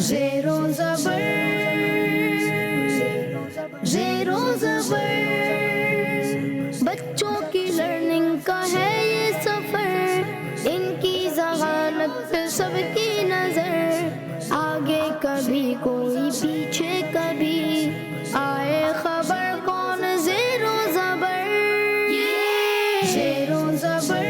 ज़ेरो ज़बर, ज़ेरो ज़बर, बच्चों की लर्निंग का है ये सफ़र, इनकी ज़हानत पे सबकी नज़र, आगे कभी कोई पीछे कभी, आए खबर कौन ज़ेरो ज़बर, ज़ेरो ज़बर।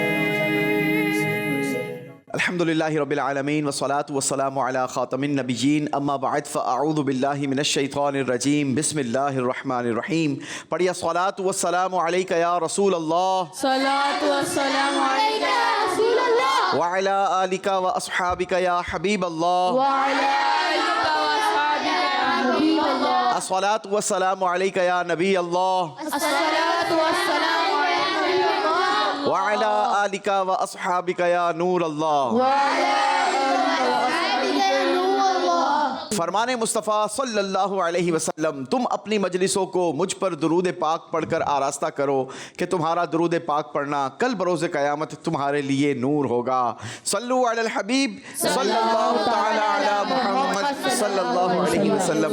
अल्हम्दुलिल्लाहि रब्बिल आलमीन वस्सलातु वस्सलामु अला खातमिन नबिय्यीन अम्मा बअद फ़अऊज़ु बिल्लाहि मिनश शैतानिर रजीम बिस्मिल्लाहिर रहमानिर रहीम। पढ़िए सलातु वस्सलामु अलैका या रसूल अल्लाह सलातु वस्सलामु अलैका या रसूल अल्लाह व अला आलिका व अस्हाबिका या हबीब अल्लाह व अला आलिका व अस्हाबिका या हबीब अल्लाह। अस्सलातु वस्सलामु अलैका या नबी अल्लाह अस्सलातु वस्सलामु अलैका नबी अल्लाह व अला आलिका व अस्हाबिका या नूर अल्लाह। व अला आलिका व अस्हाबिका या नूर अल्लाह। फरमाने मुस्तफ़ा सल्लल्लाहु अलैहि वसल्लम, तुम अपनी मजलिसों को मुझ पर दुरूद पाक पढ़कर आरास्ता करो कि तुम्हारा दुरूद पाक पढ़ना कल बरोज़ क़यामत तुम्हारे लिए नूर होगा। सल्लु अलल हबीब सल्लल्लाहु तआला अला मुहम्मद सल्लल्लाहु अलैहि वसल्लम।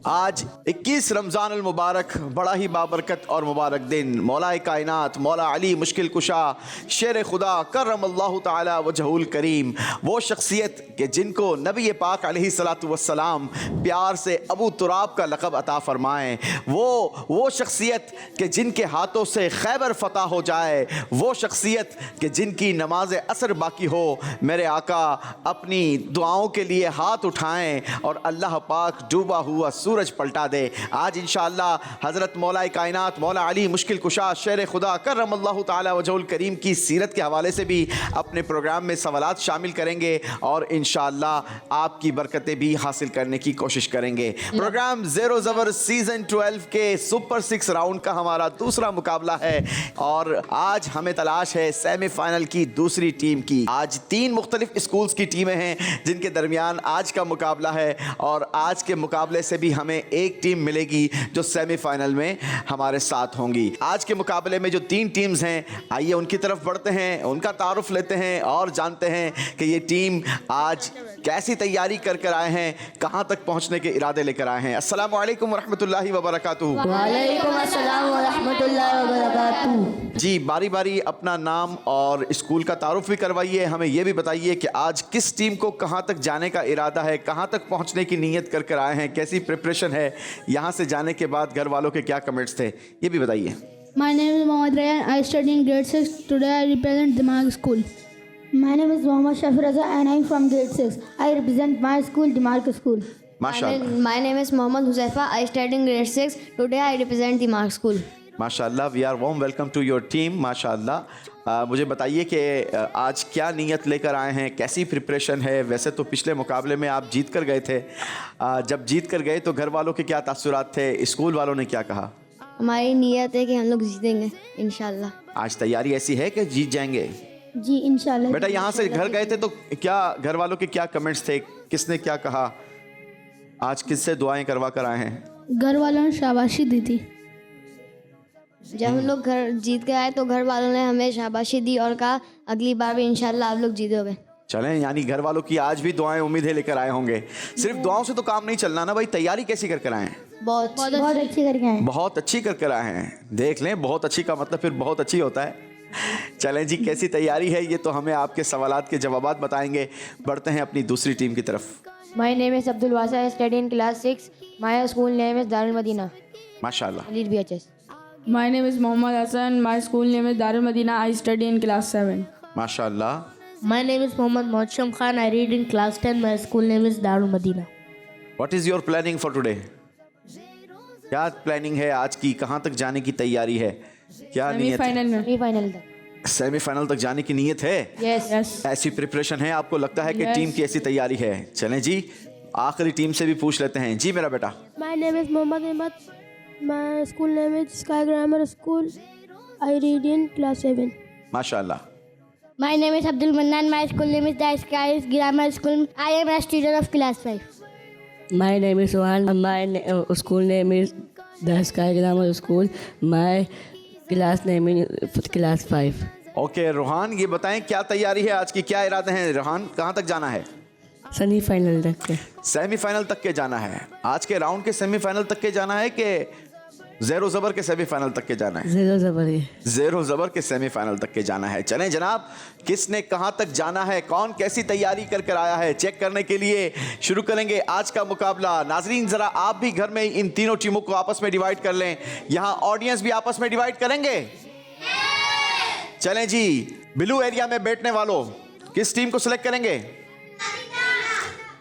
आज 21 रमज़ान अल मुबारक, बड़ा ही बाबरकत और मुबारक दिन। मौलाए कायनात मौला अली मुश्किल कुशा शेर खुदा करमल्लाहु तआला वजहुल करीम, वो शख्सियत के जिनको नबी पाक अलैहि सलातु वस्सलाम प्यार से अबू तुराब का लक़ब अता फरमाएं, वो शख्सियत के जिनके हाथों से खैबर फतह हो जाए, वो शख्सियत के जिनकी नमाज असर बाकी हो, मेरे आका अपनी दुआओं के लिए हाथ उठाएं और अल्लाह पाक डूबा हुआ सूरज पलटा दे। आज इंशाअल्लाह हज़रत मौलाए कायनात मौला अली मुश्किल कुशा शेर खुदा करमल्लाहु तआला वजहुल करीम की सीरत के हवाले से भी अपने प्रोग्राम में सवालात शामिल करेंगे और इंशाअल्लाह आपकी बरकतें भी हासिल करने की कोशिश करेंगे। प्रोग्राम ज़ेरो ज़बर सीज़न 12 के सुपर 6 राउंड का हमारा दूसरा मुकाबला है और आज हमें तलाश है सेमीफाइनल की दूसरी टीम की। आज 3 मुख्तलिफ स्कूल्स की टीमें हैं जिनके दरमियान आज का मुकाबला है और आज के मुकाबले से भी हमें एक टीम मिलेगी जो सेमीफाइनल में हमारे साथ होंगी। आज के मुकाबले में जो 3 टीम्स हैं, आइए उनकी तरफ बढ़ते हैं, उनका तारुफ लेते हैं और जानते हैं कि ये टीम आज कैसी तैयारी कर कर आए हैं, कहाँ तक पहुँचने के इरादे लेकर आए हैं। अस्सलामु अलैकुम वरहमतुल्लाहि वबरकातुहू। वालेकुम अस्सलाम व रहमतुल्लाहि व बरकातुहू। जी, बारी बारी अपना नाम और स्कूल का तारुफ भी करवाइए। हमें ये भी बताइए कि आज किस टीम को कहाँ तक जाने का इरादा है, कहाँ तक पहुँचने की नीयत कर कर आए हैं, कैसी प्रिपरेशन है, यहाँ से जाने के बाद घर वालों के क्या कमेंट्स थे, ये भी बताइए। My name is Mohammad Rayyan. I study in grade 6. Today I represent Dimag School. My name is Mohammad Shafi Raza and I am from grade 6. I represent my school, Dimark School. माशाल्लाह My name is Mohammad Huzaifa. I study in grade 6. Today I represent the Mark School. माशाल्लाह, we are warm welcome to your team. माशाल्लाह, मुझे बताइए कि आज क्या नीयत लेकर आए हैं, कैसी प्रिपरेशन है। वैसे तो पिछले मुकाबले में आप जीत कर गए थे, जब जीत कर गए तो घर वालों के क्या तासुरात थे, स्कूल वालों ने क्या कहा? हमारी नीयत है कि हम लोग जीतेंगे इंशाल्लाह। आज तैयारी ऐसी है कि जीत जाएंगे? जी इंशाल्लाह। बेटा, यहाँ से घर गए थे तो क्या घर वालों के क्या कमेंट्स थे, किसने क्या कहा, आज किससे दुआएं करवा कर आए हैं? घर वालों ने शाबाशी दी थी। जब हम लोग घर जीत के आए तो घर वालों ने हमें शाबाशी दी और कहा अगली बार भी इंशाल्लाह आप लोग जीतोगे। चलें, यानी घर वालों की आज भी दुआएं उम्मीद है लेकर आए होंगे। सिर्फ दुआओं से तो काम नहीं चलना ना भाई, तैयारी कैसी कर कर आए हैं? बहुत अच्छी करके आए। बहुत अच्छी कर कर आए हैं। देख लें, बहुत अच्छी का मतलब फिर बहुत अच्छी होता है। चलें जी, कैसी तैयारी है ये तो हमें आपके सवालात के जवाबात बताएंगे। बढ़ते हैं अपनी दूसरी टीम की तरफ। My name is Abdul Wasa. I study in class 6. My school name is Darul Madina. माशाल्लाह। Lead BHS. My name is Mohammad Hassan. My school name is Darul Madina. I study in class 7. माशाल्लाह। My name is Mohammad Mosham Khan. I read in class 10. My school name is Darul Madina. What is your planning for today? क्या planning है आज की, कहाँ तक जाने की तैयारी है, क्या नीयत है? सेमीफाइनल में। Semi-final तक. सेमीफाइनल तक जाने की नीयत है? Yes. ऐसी प्रिपरेशन है, आपको लगता है कि Yes. टीम की ऐसी तैयारी है? चलें जी, आखिरी टीम से भी पूछ लेते हैं। जी मेरा बेटा। My name is Mohammad Ahmad. My school name is Sky Grammar School. I read in class 7. माशाल्लाह। My name is Abdul Mannan. My school name is The Sky Grammar School. I am a student of class 5. My name is Rohan. My school name is The Sky Grammar School. My class name is class 5. Okay Rohan, ये बताएं क्या तैयारी है आज की, क्या इरादे हैं रोहान, कहाँ तक जाना है? सेमीफाइनल तक के। सेमीफाइनल तक के जाना है। आज के राउंड के सेमीफाइनल तक के जाना है कि ज़ेरो ज़बर के सेमीफाइनल तक के जाना है? ज़ेरो ज़बर के। ज़ेरो ज़बर के सेमीफाइनल तक के जाना है। चलें जनाब, किसने कहां तक जाना है, कौन कैसी तैयारी कर कर आया है, चेक करने के लिए शुरू करेंगे आज का मुकाबला। नाजरीन, जरा आप भी घर में इन तीनों टीमों को आपस में डिवाइड कर लें। यहां ऑडियंस भी आपस में डिवाइड करेंगे। चलें जी, ब्लू एरिया में बैठने वालों किस टीम को सिलेक्ट करेंगे?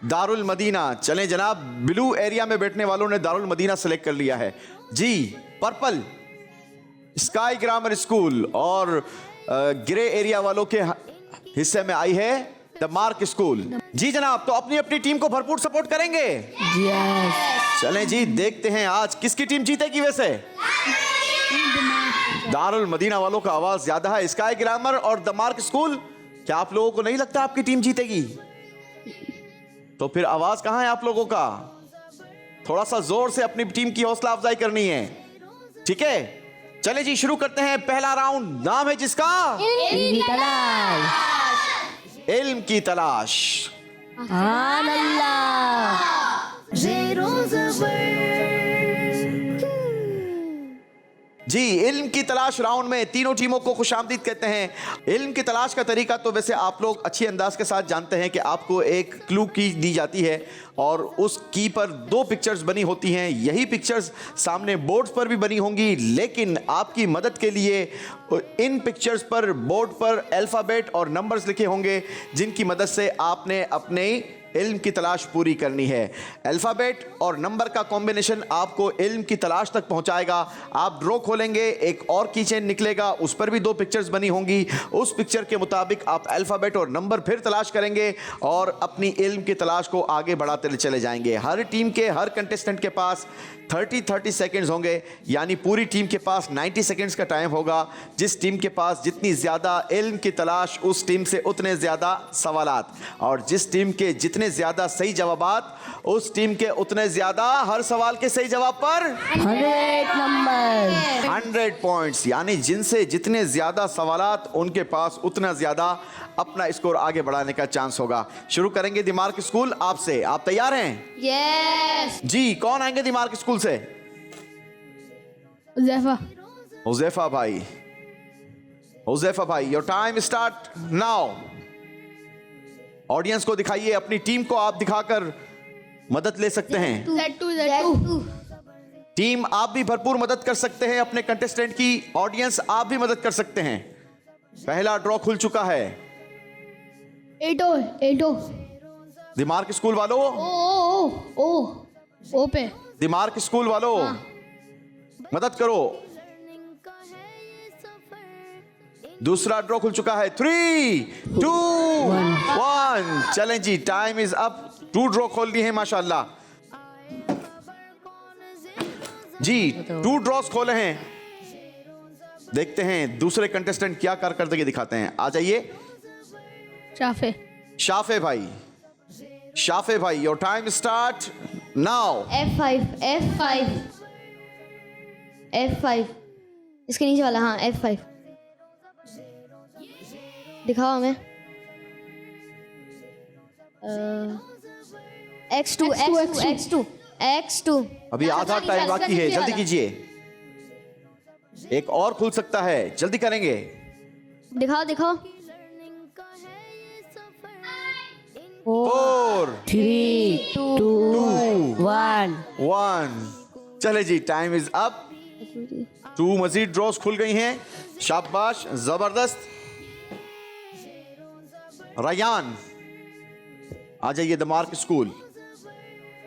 दारुल मदीना। चलें जनाब, ब्लू एरिया में बैठने वालों ने दारुल मदीना सिलेक्ट कर लिया है जी। पर्पल स्काई ग्रामर स्कूल और ग्रे एरिया वालों के हिस्से में आई है द मार्क स्कूल। जी जनाब, तो अपनी अपनी टीम को भरपूर सपोर्ट करेंगे। यस। चलें जी, देखते हैं आज किसकी टीम जीतेगी। वैसे दारुल मदीना वालों का आवाज ज्यादा है। स्काई ग्रामर और द मार्क स्कूल, क्या आप लोगों को नहीं लगता आपकी टीम जीतेगी? तो फिर आवाज कहां है आप लोगों का? थोड़ा सा जोर से अपनी टीम की हौसला अफजाई करनी है, ठीक है? चले जी, शुरू करते हैं पहला राउंड। नाम है जिसका इल्म की तलाश। सुभान अल्लाह। ज़ेरो ज़बर। जी, इल्म की तलाश राउंड में तीनों टीमों को खुशामदीद कहते हैं। इल्म की तलाश का तरीका तो वैसे आप लोग अच्छी अंदाज के साथ जानते हैं कि आपको एक क्लू की दी जाती है और उस की पर 2 पिक्चर्स बनी होती हैं। यही पिक्चर्स सामने बोर्ड्स पर भी बनी होंगी, लेकिन आपकी मदद के लिए इन पिक्चर्स पर बोर्ड पर अल्फ़ाबेट और नंबर्स लिखे होंगे, जिनकी मदद से आपने अपने इल्म की तलाश पूरी करनी है। अल्फ़ाबेट और नंबर का कॉम्बिनेशन आपको इल्म की तलाश तक पहुंचाएगा। आप ड्रॉ खोलेंगे, एक और कीचेन निकलेगा, उस पर भी 2 पिक्चर्स बनी होंगी। उस पिक्चर के मुताबिक आप अल्फ़ाबेट और नंबर फिर तलाश करेंगे और अपनी इल्म की तलाश को आगे बढ़ाते चले जाएंगे। हर टीम के, हर कंटेस्टेंट के पास 30 सेकेंड्स होंगे, यानी पूरी टीम के पास 90 सेकेंड्स का टाइम होगा। जिस टीम के पास जितनी ज़्यादा इल्म की तलाश, उस टीम से उतने ज़्यादा सवालात, और जिस टीम के जितने ज़्यादा सही जवाबात, उस टीम के उतने ज़्यादा हर सवाल के सही जवाब पर 100 नंबर। 100 पॉइंट्स, यानी जिनसे जितने ज़्यादा सवालात, उनके पास उतना ज़्यादा अपना स्कोर आगे बढ़ाने का चांस होगा। शुरू करेंगे दिमाग स्कूल आपसे। आप तैयार हैं? यस। जी, कौन आएंगे दिमाग स्कूल से? हुज़ैफा भाई। हुज़ैफा भाई, your time start now. Audience को दिखाइए, अपनी टीम को आप दिखाकर मदद ले सकते हैं। Z2 टीम आप भी भरपूर मदद कर सकते हैं अपने कंटेस्टेंट की। ऑडियंस आप भी मदद कर सकते हैं। पहला ड्रॉ खुल चुका है। 8 दिमाग स्कूल वालों, ओ पे दिमाग स्कूल वालों, मदद करो। दूसरा ड्रॉ खुल चुका है। 3, 2, 1। चलें जी, टाइम इज अप। 2 ड्रॉ खोल लिए हैं माशाल्लाह जी। 2 ड्रॉस खोले हैं। देखते हैं दूसरे कंटेस्टेंट क्या करके दिखाते हैं। आ जाइए शाफे भाई। शाफे भाई, your time start now. F5 इसके नीचे वाला, हाँ F5 दिखाओ हमें। X2 अभी आधा टाइम बाकी है, जल्दी कीजिए। एक और खुल सकता है, जल्दी करेंगे। दिखाओ 4, 3, 2, 1। चले जी, टाइम इज अप। 2 मजीद ड्रॉस खुल गई हैं। शाबाश, जबरदस्त। रयान, आ जाइए the mark school.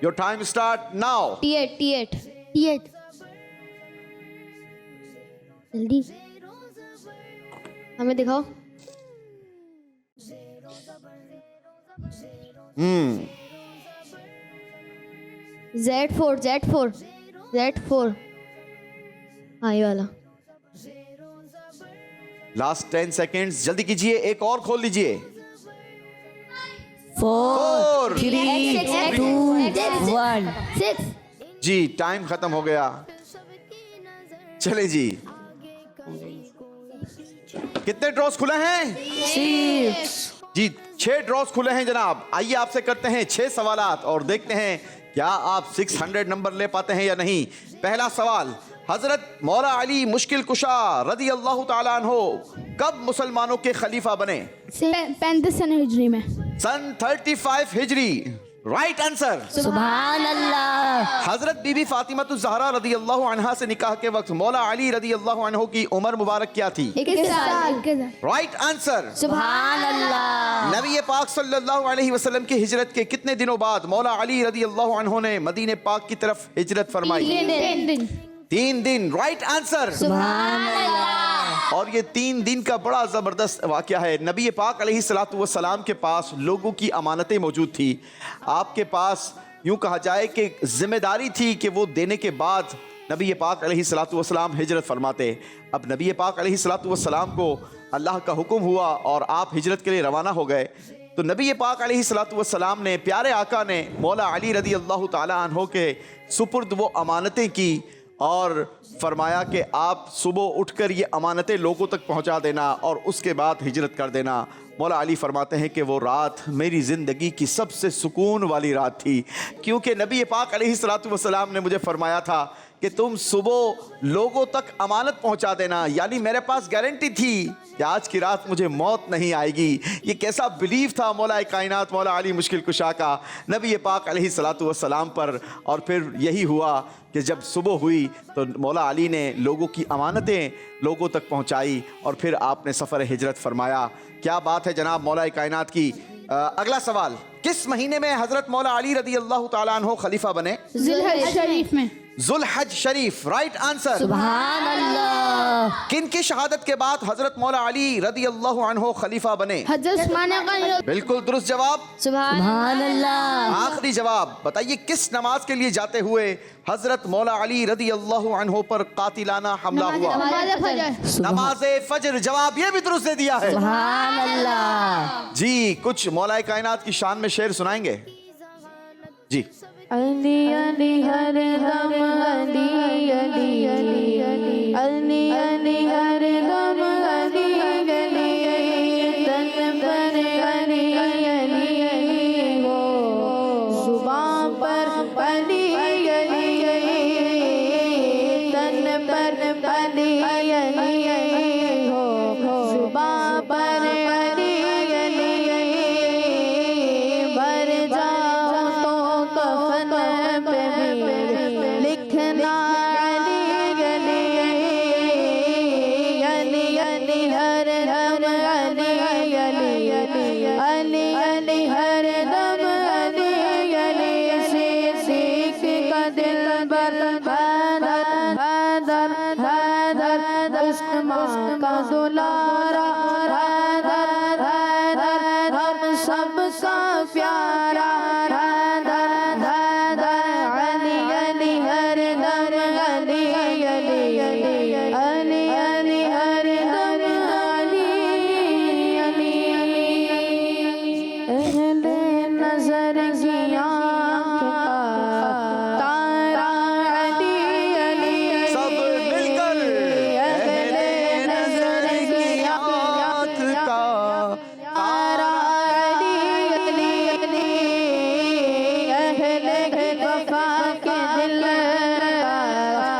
Your time start now. T8 जल्दी हमें दिखाओ। Z4 हाँ ये वाला। लास्ट 10 सेकेंड्स, जल्दी कीजिए। एक और खोल लीजिए। 4, 3, 2, 1। 6 जी, टाइम खत्म हो गया। चले जी, कितने ड्रॉस खुले हैं? 6। जी, 6 ड्रॉज खुले हैं जनाब। आइए आपसे करते हैं 6 सवालात और देखते हैं क्या आप 600 नंबर ले पाते हैं या नहीं। पहला सवाल, हजरत मौला अली मुश्किल कुशा रदी अल्लाह ताला अन्हो कब मुसलमानों के खलीफा बने? 35 सन हिजरी में। सन 35 हिजरी। Right answer. सुभान अल्लाह। हजरत बीबी फातिमा ज़हरा रदी अल्लाह अन्हा से निकाह के वक्त मौला अली रदी अल्लाह अन्हो की उम्र मुबारक क्या थी? 21 साल। Right answer. सुभान अल्लाह। नबी पाक सल्लल्लाहु अलैहि वसल्लम की हिजरत के कितने दिनों बाद मौला अली रदी अल्लाह अन्हो ने मदीने पाक की तरफ हिजरत फरमाई? 3 दिन। Right answer. सुभान अल्लाह। और ये 3 दिन का बड़ा ज़बरदस्त वाक़या है। नबी पाक अलैहिस्सलातु वस्सलाम के पास लोगों की अमानतें मौजूद थी। आपके पास यूँ कहा जाए कि जिम्मेदारी थी कि वो देने के बाद नबी पाक अलैहिस्सलातु वस्सलाम हिजरत फरमाते। अब नबी पाक अलैहिस्सलातु वस्सलाम को अल्लाह का हुक्म हुआ और आप हिजरत के लिए रवाना हो गए। तो नबी पाक अलैहिस्सलातु वस्सलाम ने, प्यारे आका ने मौला अली रदी अल्लाह ताला अन्हो के सुपुर्द वो अमानतें की और फरमाया कि आप सुबह उठकर ये अमानतें लोगों तक पहुंचा देना और उसके बाद हिजरत कर देना। मौला अली फरमाते हैं कि वो रात मेरी ज़िंदगी की सबसे सुकून वाली रात थी, क्योंकि नबी पाक अलैहिस्सलातु वस्सलाम ने मुझे फरमाया था कि तुम सुबह लोगों तक अमानत पहुंचा देना, यानी मेरे पास गारंटी थी कि आज की रात मुझे मौत नहीं आएगी। ये कैसा बिलीव था मौला कायनात मौला अली मुश्किल कुशा का नबी पाक अलैहिस्सलातु वस्सलाम पर। और फिर यही हुआ कि जब सुबह हुई तो मौला अली ने लोगों की अमानतें लोगों तक पहुंचाई और फिर आपने सफ़र हिजरत फरमाया। क्या बात है जनाब मौला कायनात की। अगला सवाल, किस महीने में हज़रत मौला अली रदी अल्लाह ताला अन्हो खलीफा बने? ज़ुल्हज शरीफ में। ज़ुल्हज शरीफ। Right answer. सुभान अल्लाह। किन की शहादत के बाद हज़रत मौला अली रदी अल्लाह अन्हो खलीफा बने? हज़रत उस्मान गनी। बिल्कुल दुरुस्त जवाब। सुभान अल्लाह। आखिरी जवाब बताइए, किस नमाज के लिए जाते हुए हजरत मौला अली रदी अल्लाह अन्हो पर कातिलाना हमला हुआ? नमाज फजर। जवाब ये भी दुरुस्त दे दिया है। सुभान अल्लाह। जी, कुछ मौला कायनात की शान में शेर सुनाएंगे जी। अली अली हर दम अली अली अली अली अली अली हर दम अली अली तन पर अली अली अली हो जुबान पर अली अली अली तन पर अली अली अली हो जुबान पर अली अली अली भर जाओ तो कफन पे भी लिखना अली अली अली अली हर दम अली अली अली अली हर दम अली अली से सीख का दिल बर हैदर हैदर हैदर उस्मान का दुलारा हैदर हैदर हम सबका प्यारा हैदर हैदर अली अली हर दम अली अली अली अली अली हर दम अली अली अली अहले नजर की आँख का तारा अली अली सब मिलकर अहले नजर की आँख का तारा अली अली अली अहले वफा के दिल का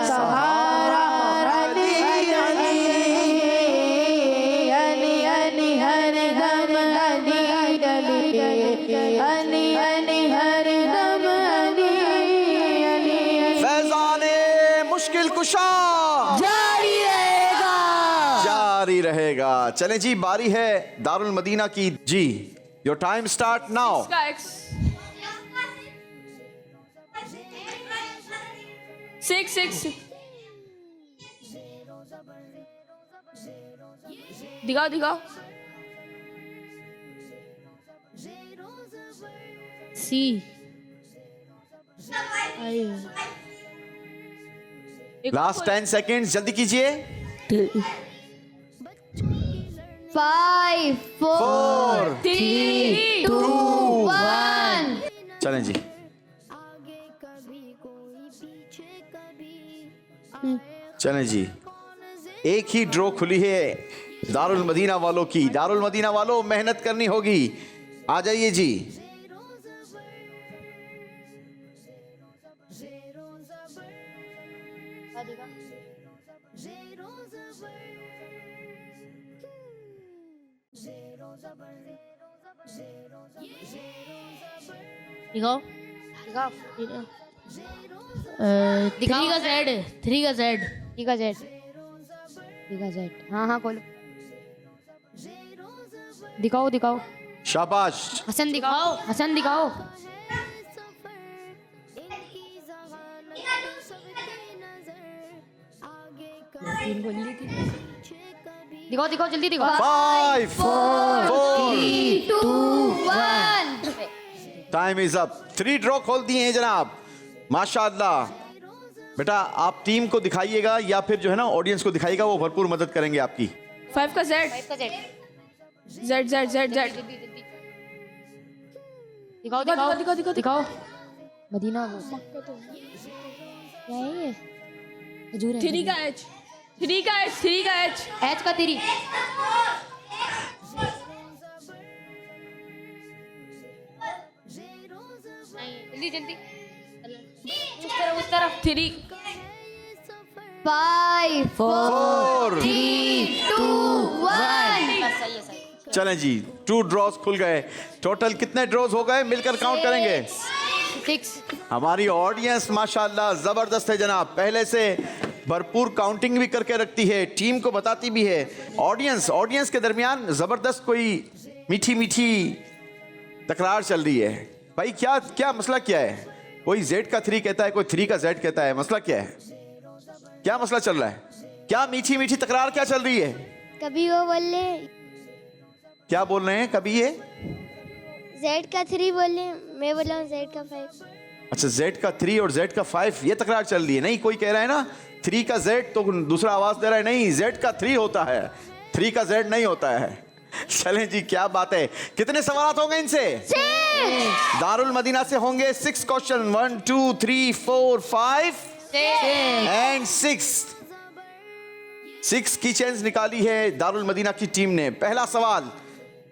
सहारा अली अली अली अली हर दम अली अली अली अली हर दम अली अली फैज़ाने मुश्किल कुशा जारी रहेगा। जारी रहेगा। चले जी, बारी है दारुल मदीना की जी। Your time start now. इसका एक्स 6 दिखाओ दिखाओ। सी। लास्ट 10 सेकेंड्स, जल्दी कीजिए। 5 4 4 3 2 1 चलें जी। आगे कभी कोई पीछे कभी चलें जी, एक ही ड्रॉ खुली है दारुल मदीना वालों की। दारुल मदीना वालों, मेहनत करनी होगी। आ जाइए जी। दिखाओ दिखाओ। थ्री का जेड, थ्री का जेड, थ्री का जेड, थ्री का जेड। हाँ हाँ खोलो, दिखाओ दिखाओ। शाबाश। हसन दिखाओ, हसन दिखाओ। दिखाओ दिखाओ जल्दी दिखाओ। 5 4 2 1। Time is up. 3 ड्रॉ खोल दिए हैं जनाब, माशाअल्लाह। बेटा आप टीम को दिखाइएगा या फिर जो है ना ऑडियंस को दिखाइएगा, वो भरपूर मदद करेंगे आपकी। 5 का Z, Z Z Z Z. दिखाओ दिखाओ दिखाओ दिखाओ दिखाओ। मदीना वो क्या है ये? खजूर है। 3 का एच, 3 का एच, 3 का एच। एच का तेरी। जल्दी जल्दी उस तरफ 3 5 4 3 2 1। चलें जी, 2 ड्रॉज खुल गए। टोटल कितने ड्रॉज हो गए मिलकर काउंट करेंगे। 6। हमारी ऑडियंस माशाल्लाह जबरदस्त है जनाब, पहले से भरपूर काउंटिंग भी करके रखती है, टीम को बताती भी है। ऑडियंस के दरमियान जबरदस्त कोई मीठी मीठी तकरार चल रही है। भाई क्या क्या मसला क्या है? कोई जेड का 3 कहता है, कोई 3 का जेड कहता है, मसला क्या है? क्या मसला चल रहा है? क्या मीठी मीठी तकरार क्या चल रही है? कभी वो बोले क्या बोल रहे हैं? कभी ये जेड का 3 बोले, मैं बोला हूँ जेड का 5। अच्छा, जेड का 3 और जेड का 5 ये तकरार चल रही है। नहीं, कोई कह रहा है ना 3 का जेड, तो दूसरा आवाज दे रहा है नहीं जेड का 3 होता है, 3 का जेड नहीं होता है। चलें जी, क्या बात है। कितने सवाल होंगे इनसे? दारुल मदीना से होंगे 6 क्वेश्चन। 1 2 3 4 5 एंड 6 की चेंज निकाली है दारुल मदीना की टीम ने। पहला सवाल,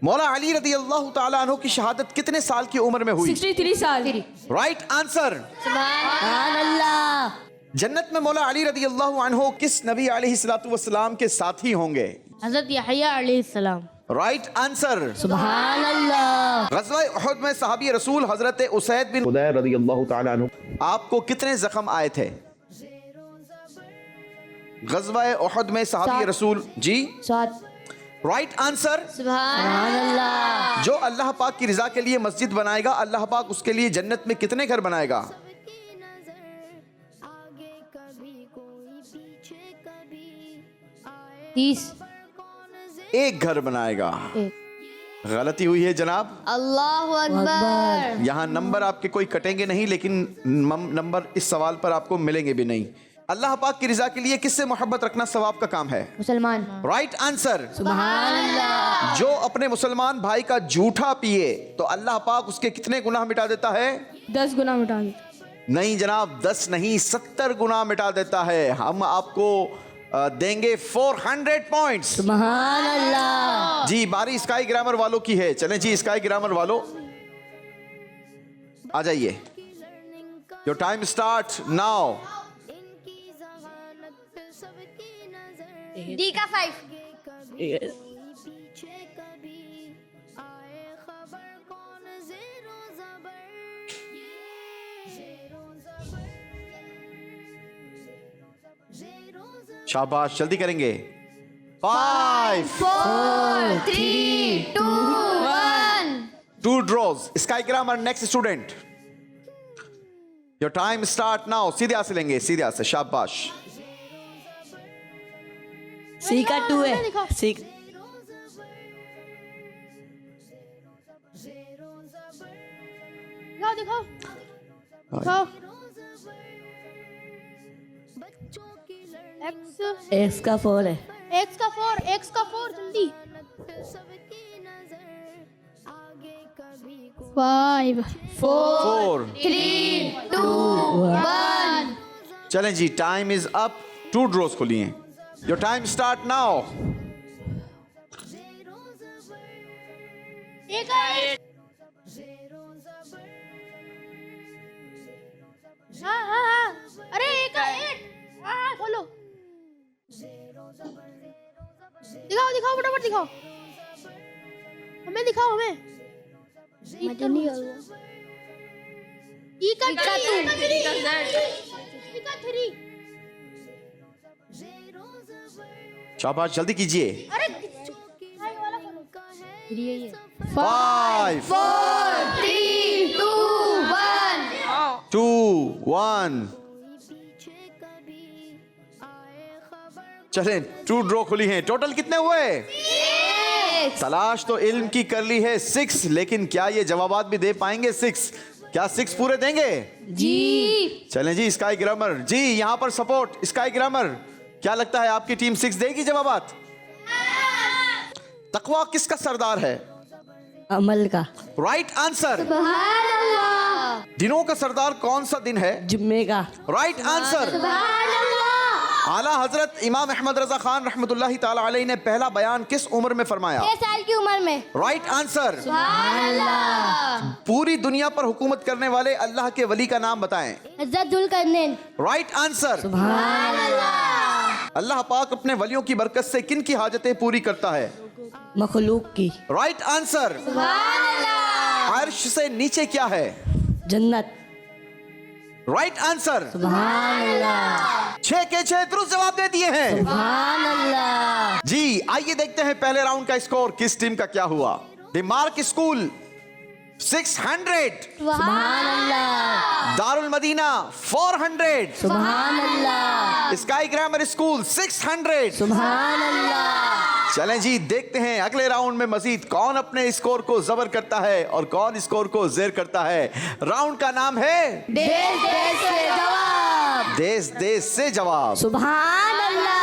मौला अली रदी अल्लाह ताला अन्हु की शहादत कितने साल की उम्र में हुई? 63 साल। Right answer. सुभान अल्लाह। जन्नत में मौला अली रदी अल्लाह अन्हु किस नबी अलैहिस्सलातु वस्सलाम के साथी होंगे? हजरत यहया अलैहिस्सलाम। Right answer. सुभान अल्लाह। गज़वा उहद में सहाबी रसूल हजरत उसैद बिन हुदैर रदी अल्लाह ताला अन्हु आपको कितने जख्म आए थे? गज़वा उहद में सहाबी रसूल जी 7। Right answer. सुभान अल्लाह। जो अल्लाह पाक की रजा के लिए मस्जिद बनाएगा, अल्लाह पाक उसके लिए जन्नत में कितने घर बनाएगा? 30। एक घर बनाएगा। गलती हुई है जनाब। अल्लाहु अकबर। यहाँ नंबर आपके कोई कटेंगे नहीं, लेकिन नंबर इस सवाल पर आपको मिलेंगे भी नहीं। अल्लाह पाक की रजा के लिए किससे मोहब्बत रखना सवाब का काम है? मुसलमान। Right answer. सुभान अल्लाह। जो अपने मुसलमान भाई का जूठा पिए तो अल्लाह पाक उसके कितने गुनाह मिटा देता है? 10 गुना मिटा दे। नहीं जनाब, 10 नहीं 70 गुनाह मिटा देता है। हम आपको देंगे 400 पॉइंट्स। सुभान अल्लाह। जी, बारी स्काई ग्रामर वालों की है। चलें जी, स्काई ग्रामर वालों आ जाइए। Your time start now. D का 5। शाबाश, जल्दी करेंगे। 5 4 3 2 1। 2 draws. Sky grammar next student. Your time start now. सीधे हाथ से लेंगे, सीधे हाथ से। शाबाश। सी का 2 है। सी दिखाओ दिखाओ दिखाओ। एक्स का 4 है। एक्स का 4, एक्स का 4 जल्दी। 5 4 3 2 1। चलें जी, टाइम इज अप। 2 ड्रॉज खोलिए। Your time start now. हाँ अरे एक हाँ खोलो दिखाओ फटाफट दिखाओ हमें दिखाओ हमें ई का 3 शाबाश, जल्दी कीजिए। अरे 5 4 3 2 1 चलें, 2 ड्रॉ खुली हैं। टोटल कितने हुए? तलाश तो इल्म की कर ली है 6, लेकिन क्या ये जवाबात भी दे पाएंगे 6? क्या 6 पूरे देंगे? जी। चलें जी, स्काई ग्रामर जी यहां पर सपोर्ट। स्काई ग्रामर, क्या लगता है आपकी टीम 6 देगी जवाबात? तकवा किसका सरदार है? अमल का। Right answer. दिनों का सरदार कौन सा दिन है? जुम्मे का। Right answer. आला हजरत इमाम अहमद रजा खान रहमतुल्लाहि ताला अलैहि ने पहला बयान किस उम्र में फरमाया? 6 साल की उम्र में। Right answer. पूरी दुनिया पर हुकूमत करने वाले अल्लाह के वली का नाम बताएं। हज़रत जुल्करनैन। Right answer. अल्लाह पाक अपने वलियों की बरकत से किन की हाजतें पूरी करता है? मखलूक की। Right answer. अर्श से नीचे क्या है? जन्नत। Right answer. 6 के 6 दुरुस्त जवाब दे दिए हैं। जी आइए देखते हैं पहले राउंड का स्कोर किस टीम का क्या हुआ। दिमार्क school 600, Darul Madina 400, sky grammar school 600। चलें जी, देखते हैं अगले राउंड में मजीद कौन अपने स्कोर को जबर करता है और कौन स्कोर को जेर करता है। राउंड का नाम है देश देश से जवाब। देश देश से जवाब। सुभान अल्लाह।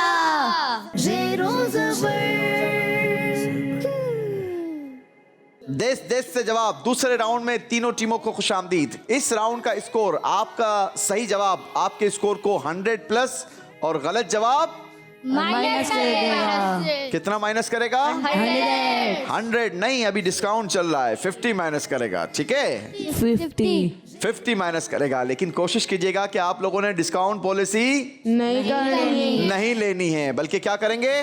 देश देश से जवाब। दूसरे राउंड में तीनों टीमों को खुशामदीद। इस राउंड का स्कोर, आपका सही जवाब आपके स्कोर को 100 प्लस और गलत जवाब माइनस करेगा। कितना माइनस करेगा? 100 नहीं, अभी डिस्काउंट चल रहा है, 50 माइनस करेगा। ठीक है, 50 माइनस करेगा। लेकिन कोशिश कीजिएगा कि आप लोगों ने डिस्काउंट पॉलिसी नहीं लेनी है, बल्कि क्या करेंगे?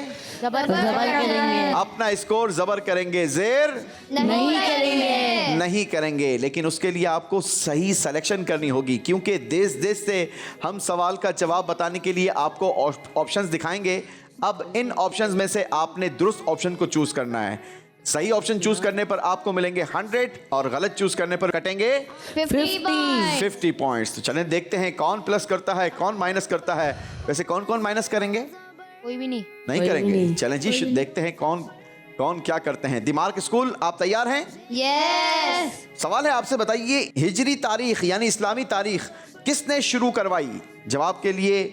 जबर करेंगे। अपना स्कोर जबर करेंगे, जेर नहीं करेंगे। लेकिन उसके लिए आपको सही सिलेक्शन करनी होगी, क्योंकि देश देश से हम सवाल का जवाब बताने के लिए आपको ऑप्शंस दिखाएंगे। अब इन ऑप्शंस में से आपने दुरुस्त ऑप्शन को चूज करना है। सही ऑप्शन चूज करने पर आपको मिलेंगे 100 और गलत चूज करने पर कटेंगे 50 पॉइंट्स। तो चलें देखते हैं कौन प्लस करता है कौन माइनस करता है। वैसे कौन कौन माइनस करेंगे? कोई भी नहीं। नहीं करेंगे। चलें जी, देखते हैं कौन कौन क्या करते हैं। दिमार्क स्कूल, आप तैयार हैं? यस। सवाल है आपसे, बताइए हिजरी तारीख यानी इस्लामी तारीख किसने शुरू करवाई? जवाब के लिए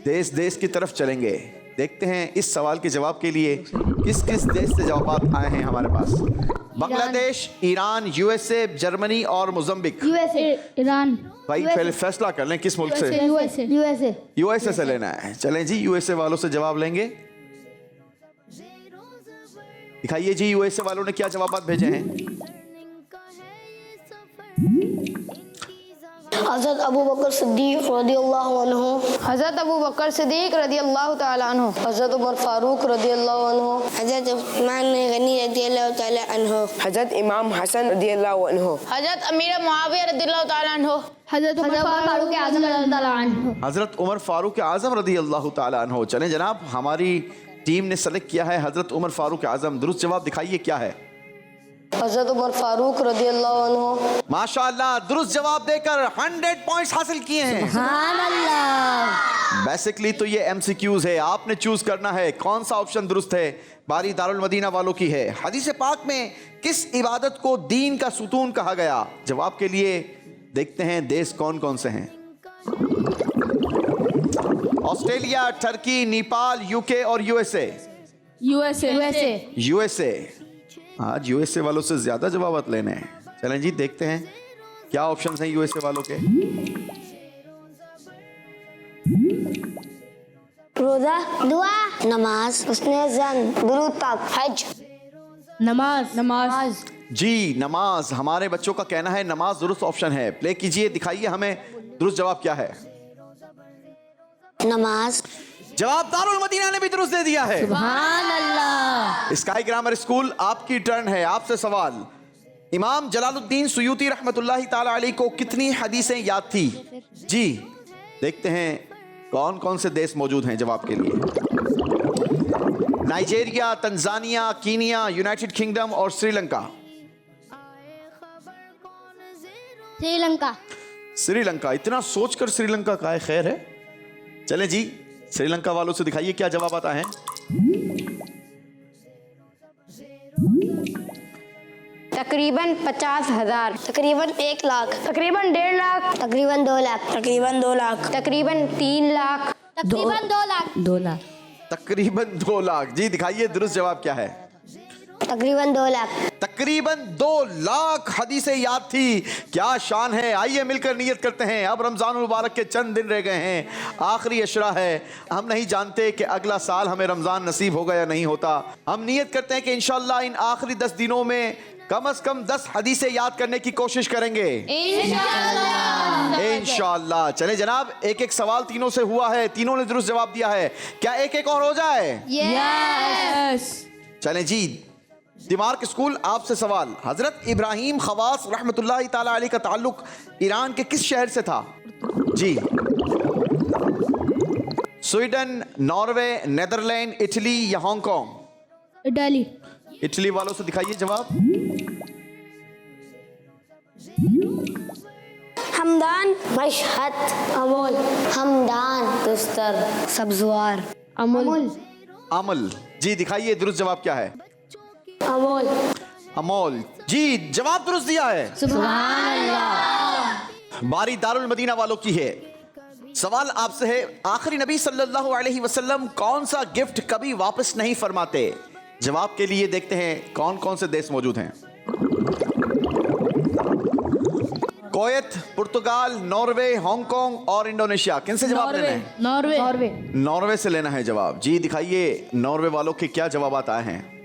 देश देश की तरफ चलेंगे। देखते हैं इस सवाल के जवाब के लिए किस किस देश से जवाब आए हैं हमारे पास। बांग्लादेश, ईरान, यूएसए, जर्मनी और मोज़म्बिक। ईरान। भाई पहले फैसला कर लें किस मुल्क से। यूएसए से लेना है। चलें जी, यूएसए वालों से जवाब लेंगे। दिखाइए जी यूएसए वालों ने क्या जवाब भेजे हैं। हज़रत अबू बकर सिद्दीक रदियल्लाहु अन्हु, हज़रत अबू बकर सिद्दीक रदियल्लाहु ताला अन्हु, हज़रत उमर फारूक रदियल्लाहु अन्हु, हज़रत उस्मान गनी रदियल्लाहु ताला अन्हु, हज़रत इमाम हसन रदियल्लाहु अन्हु, हज़रत अमीर मुआविया रदियल्लाहु ताला अन्हु, हज़रत उमर फारूक आज़म रदियल्लाहु ताला अन्हु, हज़रत उमर फारूक आज़म रदियल्लाहु ताला अन्हु। चलें जनाब, हमारी टीम ने सेलेक्ट किया है हज़रत उमर फारूक आज़म। दुरुस्त जवाब दिखाइए क्या है। हज़रत उमर फारूक रदियल्लाहु अन्हु। माशाअल्लाह, दुरुस्त जवाब देकर 100 पॉइंट्स हासिल किए हैं। सुभान अल्लाह। बेसिकली तो ये एमसीक्यूज है, आपने चूज करना है कौन सा ऑप्शन दुरुस्त है। बारी दारुल मदीना वालों की है। हदीस पाक में किस इबादत को दीन का सुतून कहा गया? जवाब के लिए देखते हैं देश कौन कौन से हैं। ऑस्ट्रेलिया, टर्की, नेपाल, यूके और यूएसए। यूएसए। आज यूएसए वालों से ज्यादा जवाब लेने हैं। चलें जी, देखते हैं क्या ऑप्शंस हैं यूएसए वालों के। रोजा, दुआ, नमाज, हुस्ने ज़न, दुरूद पाक, हज। नमाज। जी नमाज। हमारे बच्चों का कहना है नमाज दुरुस्त ऑप्शन है। प्ले कीजिए, दिखाइए हमें दुरुस्त जवाब क्या है? नमाज। जवाब दारुल मदीना ने भी दुरुस्त दे दिया है। सुभान अल्लाह। स्काई ग्रामर स्कूल, आपकी टर्न है। आपसे सवाल, इमाम जलालुद्दीन सुयूती रहमतुल्लाहि ताला अलैह को कितनी हदीसें याद थी? जी, देखते हैं कौन कौन से देश मौजूद हैं जवाब के लिए। Nigeria, Tanzania, Kenya, United kingdom और श्रीलंका। श्रीलंका। श्रीलंका, इतना सोचकर श्रीलंका का है, खैर है। चले जी, श्रीलंका वालों से दिखाइए क्या जवाब आता है। तकरीबन 50,000, तकरीबन 1 लाख, तकरीबन 1.5 लाख, तकरीबन 2 लाख, तकरीबन 2 लाख, तकरीबन 3 लाख, तकरीबन 2 लाख। 2 लाख। तकरीबन 2 लाख। जी दिखाइए दुरुस्त जवाब क्या है? तकरीबन 2 लाख। तकरीबन 2 लाख हदीसें याद थी। क्या शान है। आइए मिलकर नियत करते हैं। अब रमजान मुबारक के चंद दिन रह गए हैं, आखिरी अशरा है। हम नहीं जानते कि अगला साल हमें रमजान नसीब होगा या नहीं होता। हम नियत करते हैं कि इंशाल्लाह इन आखिरी 10 दिनों में कम से कम 10 हदीसें याद करने की कोशिश करेंगे इंशाल्लाह। चले जनाब, एक एक सवाल तीनों से हुआ है, तीनों ने दुरुस्त जवाब दिया है। क्या एक एक और हो जाए? यस। चलें जी, दिमार्क स्कूल, आपसे सवाल, हजरत इब्राहिम खवास रहमतुल्लाहि ताला अलैह का ताल्लुक ईरान के किस शहर से था? जी, स्वीडन, नॉर्वे, नेदरलैंड, इटली या हांगकांग? इटली। इटली वालों से दिखाइए जवाब। हमदान, मशहद, अमोल, हमदान, तुस्तर, सब्जवार, अमूल। अमल। जी दिखाइए दुरुस्त जवाब क्या है? अमोल। अमोल। जी जवाब दुरुस्त दिया है। सुभान अल्लाह। बारी दारुल मदीना वालों की है। सवाल आपसे है, आखिरी नबी सल्लल्लाहु अलैहि वसल्लम कौन सा गिफ्ट कभी वापस नहीं फरमाते? जवाब के लिए देखते हैं कौन कौन से देश मौजूद हैं। कुवैत, पुर्तगाल, नॉर्वे, हांगकांग और इंडोनेशिया। किन से जवाब लेना है? नॉर्वे। नॉर्वे से लेना है जवाब। जी दिखाइए नॉर्वे वालों के क्या जवाब आए हैं।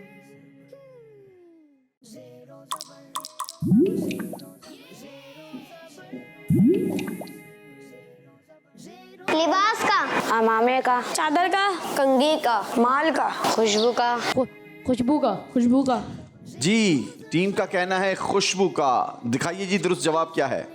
लिबास का, अमामे का, चादर का, कंघी का, माल का, खुशबू का, खुशबू का। जी टीम का कहना है खुशबू का। दिखाइए जी दुरुस्त जवाब क्या है?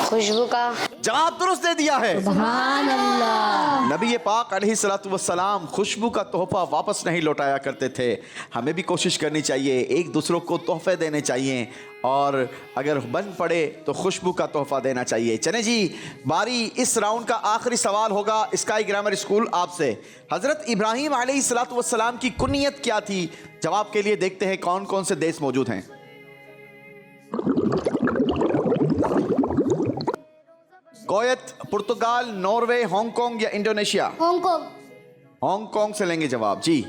खुशबू का। जवाब दुरुस्त दे दिया है। सुभान अल्लाह। नबी पाक अलैहिस्सलातु वस्सलाम खुशबू का तोहफा वापस नहीं लौटाया करते थे। हमें भी कोशिश करनी चाहिए, एक दूसरों को तोहफे देने चाहिए और अगर बन पड़े तो खुशबू का तोहफा देना चाहिए। चलें जी, बारी इस राउंड का आखिरी सवाल होगा स्काई ग्रामर स्कूल आपसे। हजरत इब्राहिम अलैहिस्सलातु वस्सलाम की कुनियत क्या थी? जवाब के लिए देखते हैं कौन कौन से देश मौजूद हैं। कुवैत, पुर्तगाल, नॉर्वे, हांगकांग या इंडोनेशिया? हांगकांग। हांगकांग से लेंगे जवाब। जी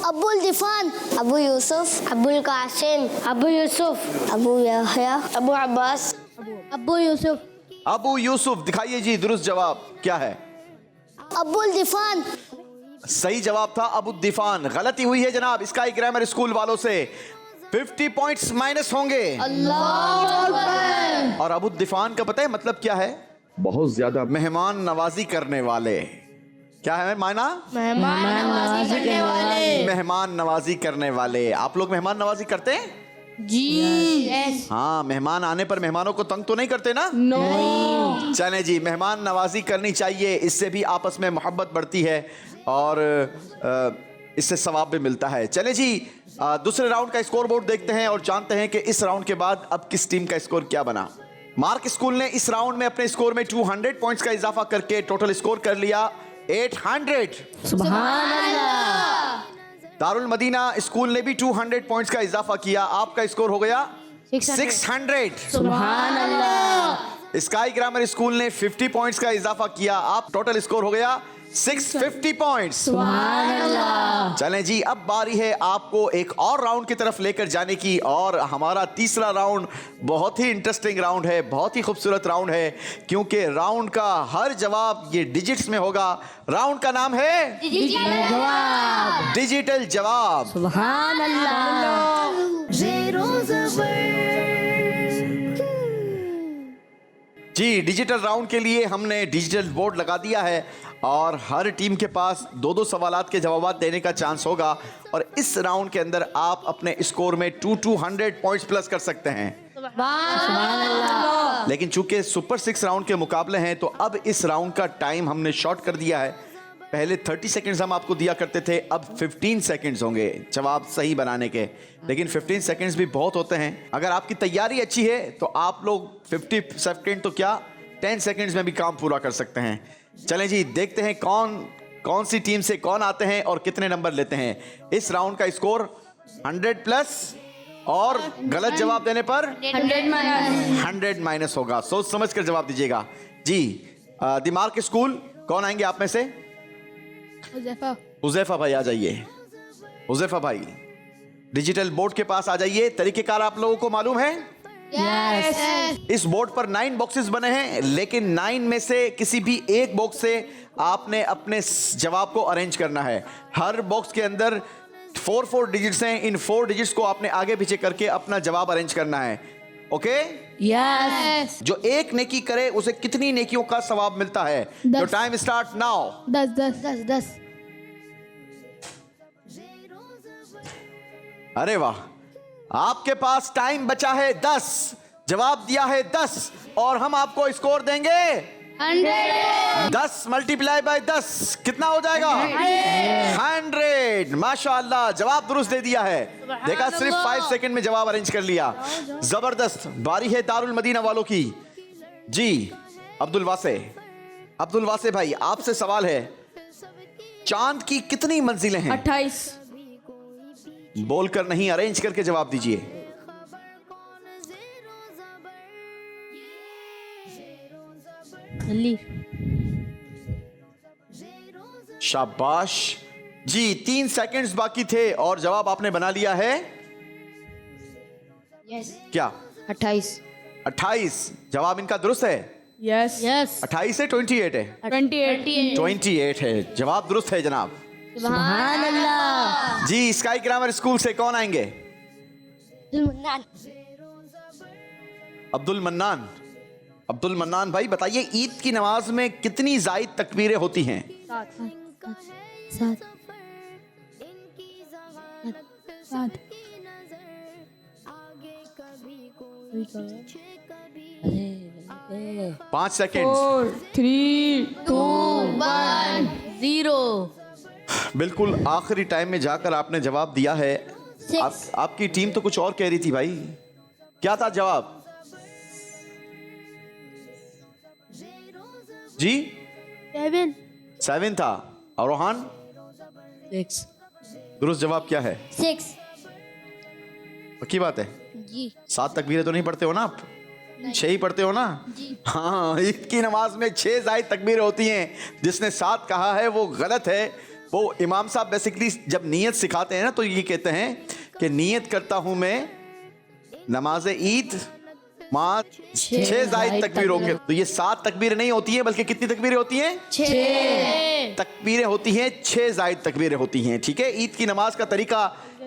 अबुल दिफान, अबू यूसुफ, अबुल कासिम, अबू यूसुफ, अबू यहया, अबू अब्बास, अबू यूसुफ। अबू यूसुफ। दिखाइए जी दुरुस्त जवाब क्या है? अबुल दिफान। सही जवाब था अबू दिफान। गलती हुई है जनाब स्काई ग्रामर स्कूल वालों से। 50 पॉइंट्स माइनस होंगे। अल्लाह। और अबू दिफान का पता है मतलब क्या है? बहुत ज्यादा मेहमान नवाजी करने वाले। क्या है मायना? मेहमान नवाजी करने वाले। मेहमान नवाजी करने वाले। आप लोग मेहमान नवाजी करते हैं? जी। हाँ, मेहमान आने पर मेहमानों को तंग तो नहीं करते ना? नो। चलें जी, मेहमान नवाजी करनी चाहिए। इससे भी आपस में मोहब्बत बढ़ती है और इससे सवाब भी मिलता है। चलें जी, दूसरे राउंड का स्कोर बोर्ड देखते हैं और जानते हैं कि इस राउंड के बाद अब किस टीम का स्कोर क्या बना। मार्क स्कूल ने इस राउंड में अपने स्कोर में 200 पॉइंट्स का इजाफा करके टोटल स्कोर कर लिया 800। सुभान अल्लाह। दारुल मदीना स्कूल ने भी 200 पॉइंट्स का इजाफा किया। आपका स्कोर हो गया 600। सुभान अल्लाह। स्काई ग्रामर स्कूल ने 50 पॉइंट्स का इजाफा किया। आप टोटल स्कोर हो गया 650 पॉइंट्स। चलें जी, अब बारी है आपको एक और राउंड की तरफ लेकर जाने की, और हमारा तीसरा राउंड बहुत ही इंटरेस्टिंग राउंड है, बहुत ही खूबसूरत राउंड है, क्योंकि राउंड का हर जवाब ये डिजिट्स में होगा। राउंड का नाम है डिजिटल जवाब। सुभान अल्लाह। जी, डिजिटल राउंड के लिए हमने डिजिटल बोर्ड लगा दिया है और हर टीम के पास 2-2 सवालात के जवाब देने का चांस होगा, और इस राउंड के अंदर आप अपने स्कोर में 200 पॉइंट्स प्लस कर सकते हैं। लेकिन चूंकि सुपर 6 राउंड के मुकाबले हैं, तो अब इस राउंड का टाइम हमने शॉर्ट कर दिया है। पहले 30 सेकंड्स हम आपको दिया करते थे, अब 15 सेकंड्स होंगे जवाब सही बनाने के। लेकिन 15 सेकंड्स भी बहुत होते हैं। अगर आपकी तैयारी अच्छी है तो आप लोग 50 सेकंड तो क्या 10 सेकंड्स में भी काम पूरा कर सकते हैं। चलें जी, देखते हैं कौन सी टीम से कौन आते हैं और कितने नंबर लेते हैं। इस राउंड का स्कोर 100 प्लस, और गलत जवाब देने पर 100 माइनस होगा। सोच समझ कर जवाब दीजिएगा जी। दिमाग के स्कूल कौन आएंगे आप में से? हुज़ैफा भाई आ जाइए। हुज़ैफा भाई डिजिटल बोर्ड के पास आ जाइए। तरीकेकार आप लोगों को मालूम है? Yes. इस बोर्ड पर 9 बॉक्सेस बने हैं, लेकिन 9 में से किसी भी एक बॉक्स से आपने अपने जवाब को अरेंज करना है। हर बॉक्स के अंदर 4 डिजिट्स हैं। इन 4 डिजिट्स को आपने आगे पीछे करके अपना जवाब अरेंज करना है। ओके? Yes. जो एक नेकी करे उसे कितनी नेकियों का सवाब मिलता है? तो टाइम स्टार्ट नाउ। 10. अरे वाह, आपके पास टाइम बचा है 10, जवाब दिया है 10, और हम आपको स्कोर देंगे 100. 10 मल्टीप्लाई बाय 10 कितना हो जाएगा? 100। माशाअल्लाह, जवाब दुरुस्त दे दिया है। देखा, सिर्फ 5 सेकंड में जवाब अरेंज कर लिया। जबरदस्त। बारी है दारुल मदीना वालों की जी। अब्दुल वासे भाई, आपसे सवाल है, चांद की कितनी मंजिलें हैं? 28। बोलकर नहीं, अरेंज करके जवाब दीजिए। शाबाश जी। 3 सेकंड्स बाकी थे और जवाब आपने बना लिया है। क्या? 28 जवाब इनका दुरुस्त है? यस। 28 है 28 है? 28 है। जवाब दुरुस्त है जनाब। सुभान अल्लाह। जी, स्काई ग्रामर स्कूल से कौन आएंगे? अब्दुल मन्नान भाई, बताइए ईद की नमाज में कितनी जायद तकबीरें होती हैं? 7. 5 सेकेंड। 4, 3, 2, 1, 0। बिल्कुल आखिरी टाइम में जाकर आपने जवाब दिया है। आपकी टीम तो कुछ और कह रही थी भाई, क्या था जवाब जी? 7 था। और रोहान? 6. दुरुस्त जवाब क्या है? 6. पक्की बात है जी। 7 तकबीरें तो नहीं पढ़ते हो ना आप? 6 ही पढ़ते हो ना? हाँ, ईद की नमाज में 6 जायद तकबीरें होती हैं। जिसने 7 कहा है वो गलत है। वो इमाम साहब बेसिकली जब नियत सिखाते हैं ना, तो ये कहते हैं कि नियत करता हूं मैं नमाज ईद माँ 6 जायद तकबीरों के। तो ये 7 तकबीरें नहीं होती हैं, बल्कि कितनी तकबीरें होती हैं? 6 तकबीरें होती हैं। 6 जायद तकबीरें होती हैं। ठीक है, ईद की नमाज का तरीका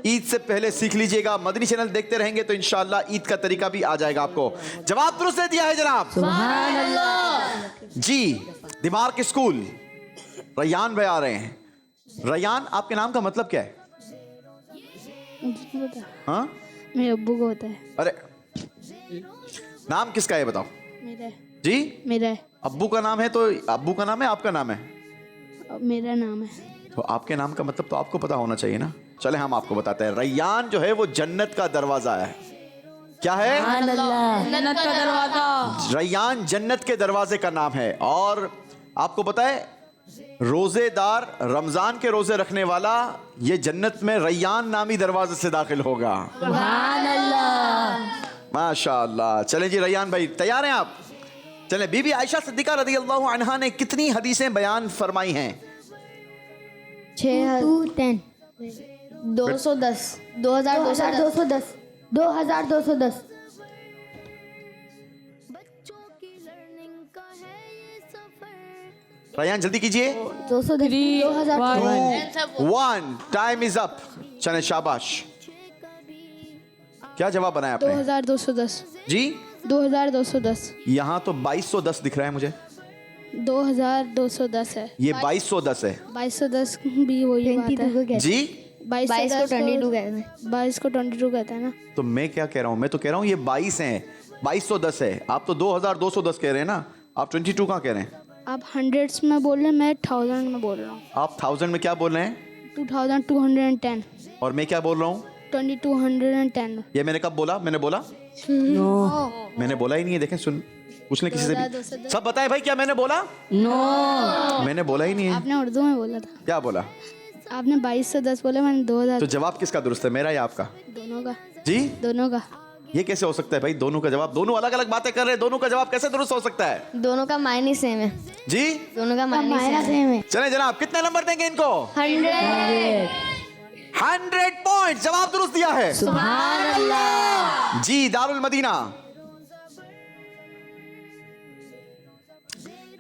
ईद से पहले सीख लीजिएगा। मदनी चैनल देखते रहेंगे तो इंशाअल्लाह ईद का तरीका भी आ जाएगा आपको। जवाब दुरुस्त दे दिया है जनाब। सुभान अल्लाह। जी, दिमाग के स्कूल रैयान भाई आ रहे हैं। रैयान, आपके नाम का मतलब क्या है? हाँ, मेरे अब्बू को होता है। अरे नाम किसका है बताओ? मेरा है। जी, मेरा है। अब्बू का नाम है तो अब्बू का नाम है, आपका नाम है? मेरा नाम है। तो आपके नाम का मतलब तो आपको पता होना चाहिए ना। चले हम आपको बताते हैं। रैयान जो है वो जन्नत का दरवाजा है। क्या है? जन्नत का दरवाजा। रैयान जन्नत के दरवाजे का नाम है। और आपको पता है, रोजेदार, रमजान के रोजे रखने वाला, ये जन्नत में रैयान नामी दरवाजे से दाखिल होगा। सुभान अल्लाह। माशाअल्लाह। चलें जी, रैयान भाई तैयार हैं आप? चलें। बीबी आयशा सिद्दीका रज़ी अल्लाहु अन्हा ने कितनी हदीसें बयान फरमाई हैं? 2 10 210 2210 2210 बच्चों की लर्निंग का है ये सफर रयान जल्दी कीजिए। 1 टाइम इज अप। चले शाबाश। क्या जवाब बनाया आपने? 2210 जी 2210 यहाँ तो 2210 दिख रहा है मुझे। 2210 है। ये 2210 है 2210 भी वही बात है। जी। 22 को 22 कहते हैं। 22 को 22 कहते हैं ना। तो मैं क्या कह रहा हूँ? मैं तो कह रहा हूँ ये 22 है, 2210 है। आप तो 2210 कह रहे हैं ना, आप 22 कहाँ कह रहे हैं? आप हंड्रेड्स में बोल रहे हैं, मैं 1000 में बोल रहा हूँ। आप 1000 में क्या बोल रहे हैं? 2210 और मैं क्या बोल रहा हूँ? 2210। ये मैंने कब बोला? मैंने बोला? मैंने बोला ही नहीं है। देखें, सुन पूछ लें किसी से भी। सब बताए भाई, क्या मैंने बोला? मैंने बोला ही नहीं है। आपने उर्दू में बोला था। क्या बोला? आपने 22 से 10 बोले, मैंने 2000। तो जवाब किसका दुरुस्त है, मेरा या आपका? दोनों का। जी दोनों का। ये कैसे हो सकता है भाई? दोनों का जवाब, दोनों अलग अलग बातें कर रहे हैं, दोनों का जवाब कैसे दुरुस्त हो सकता है? दोनों का मायने सेम है। जी दोनों का मायने सेम है। चले जनाब, कितने नंबर देंगे इनको? 100 पॉइंट। जवाब दुरुस्त दिया है। सुभान अल्लाह। जी दारुल मदीना।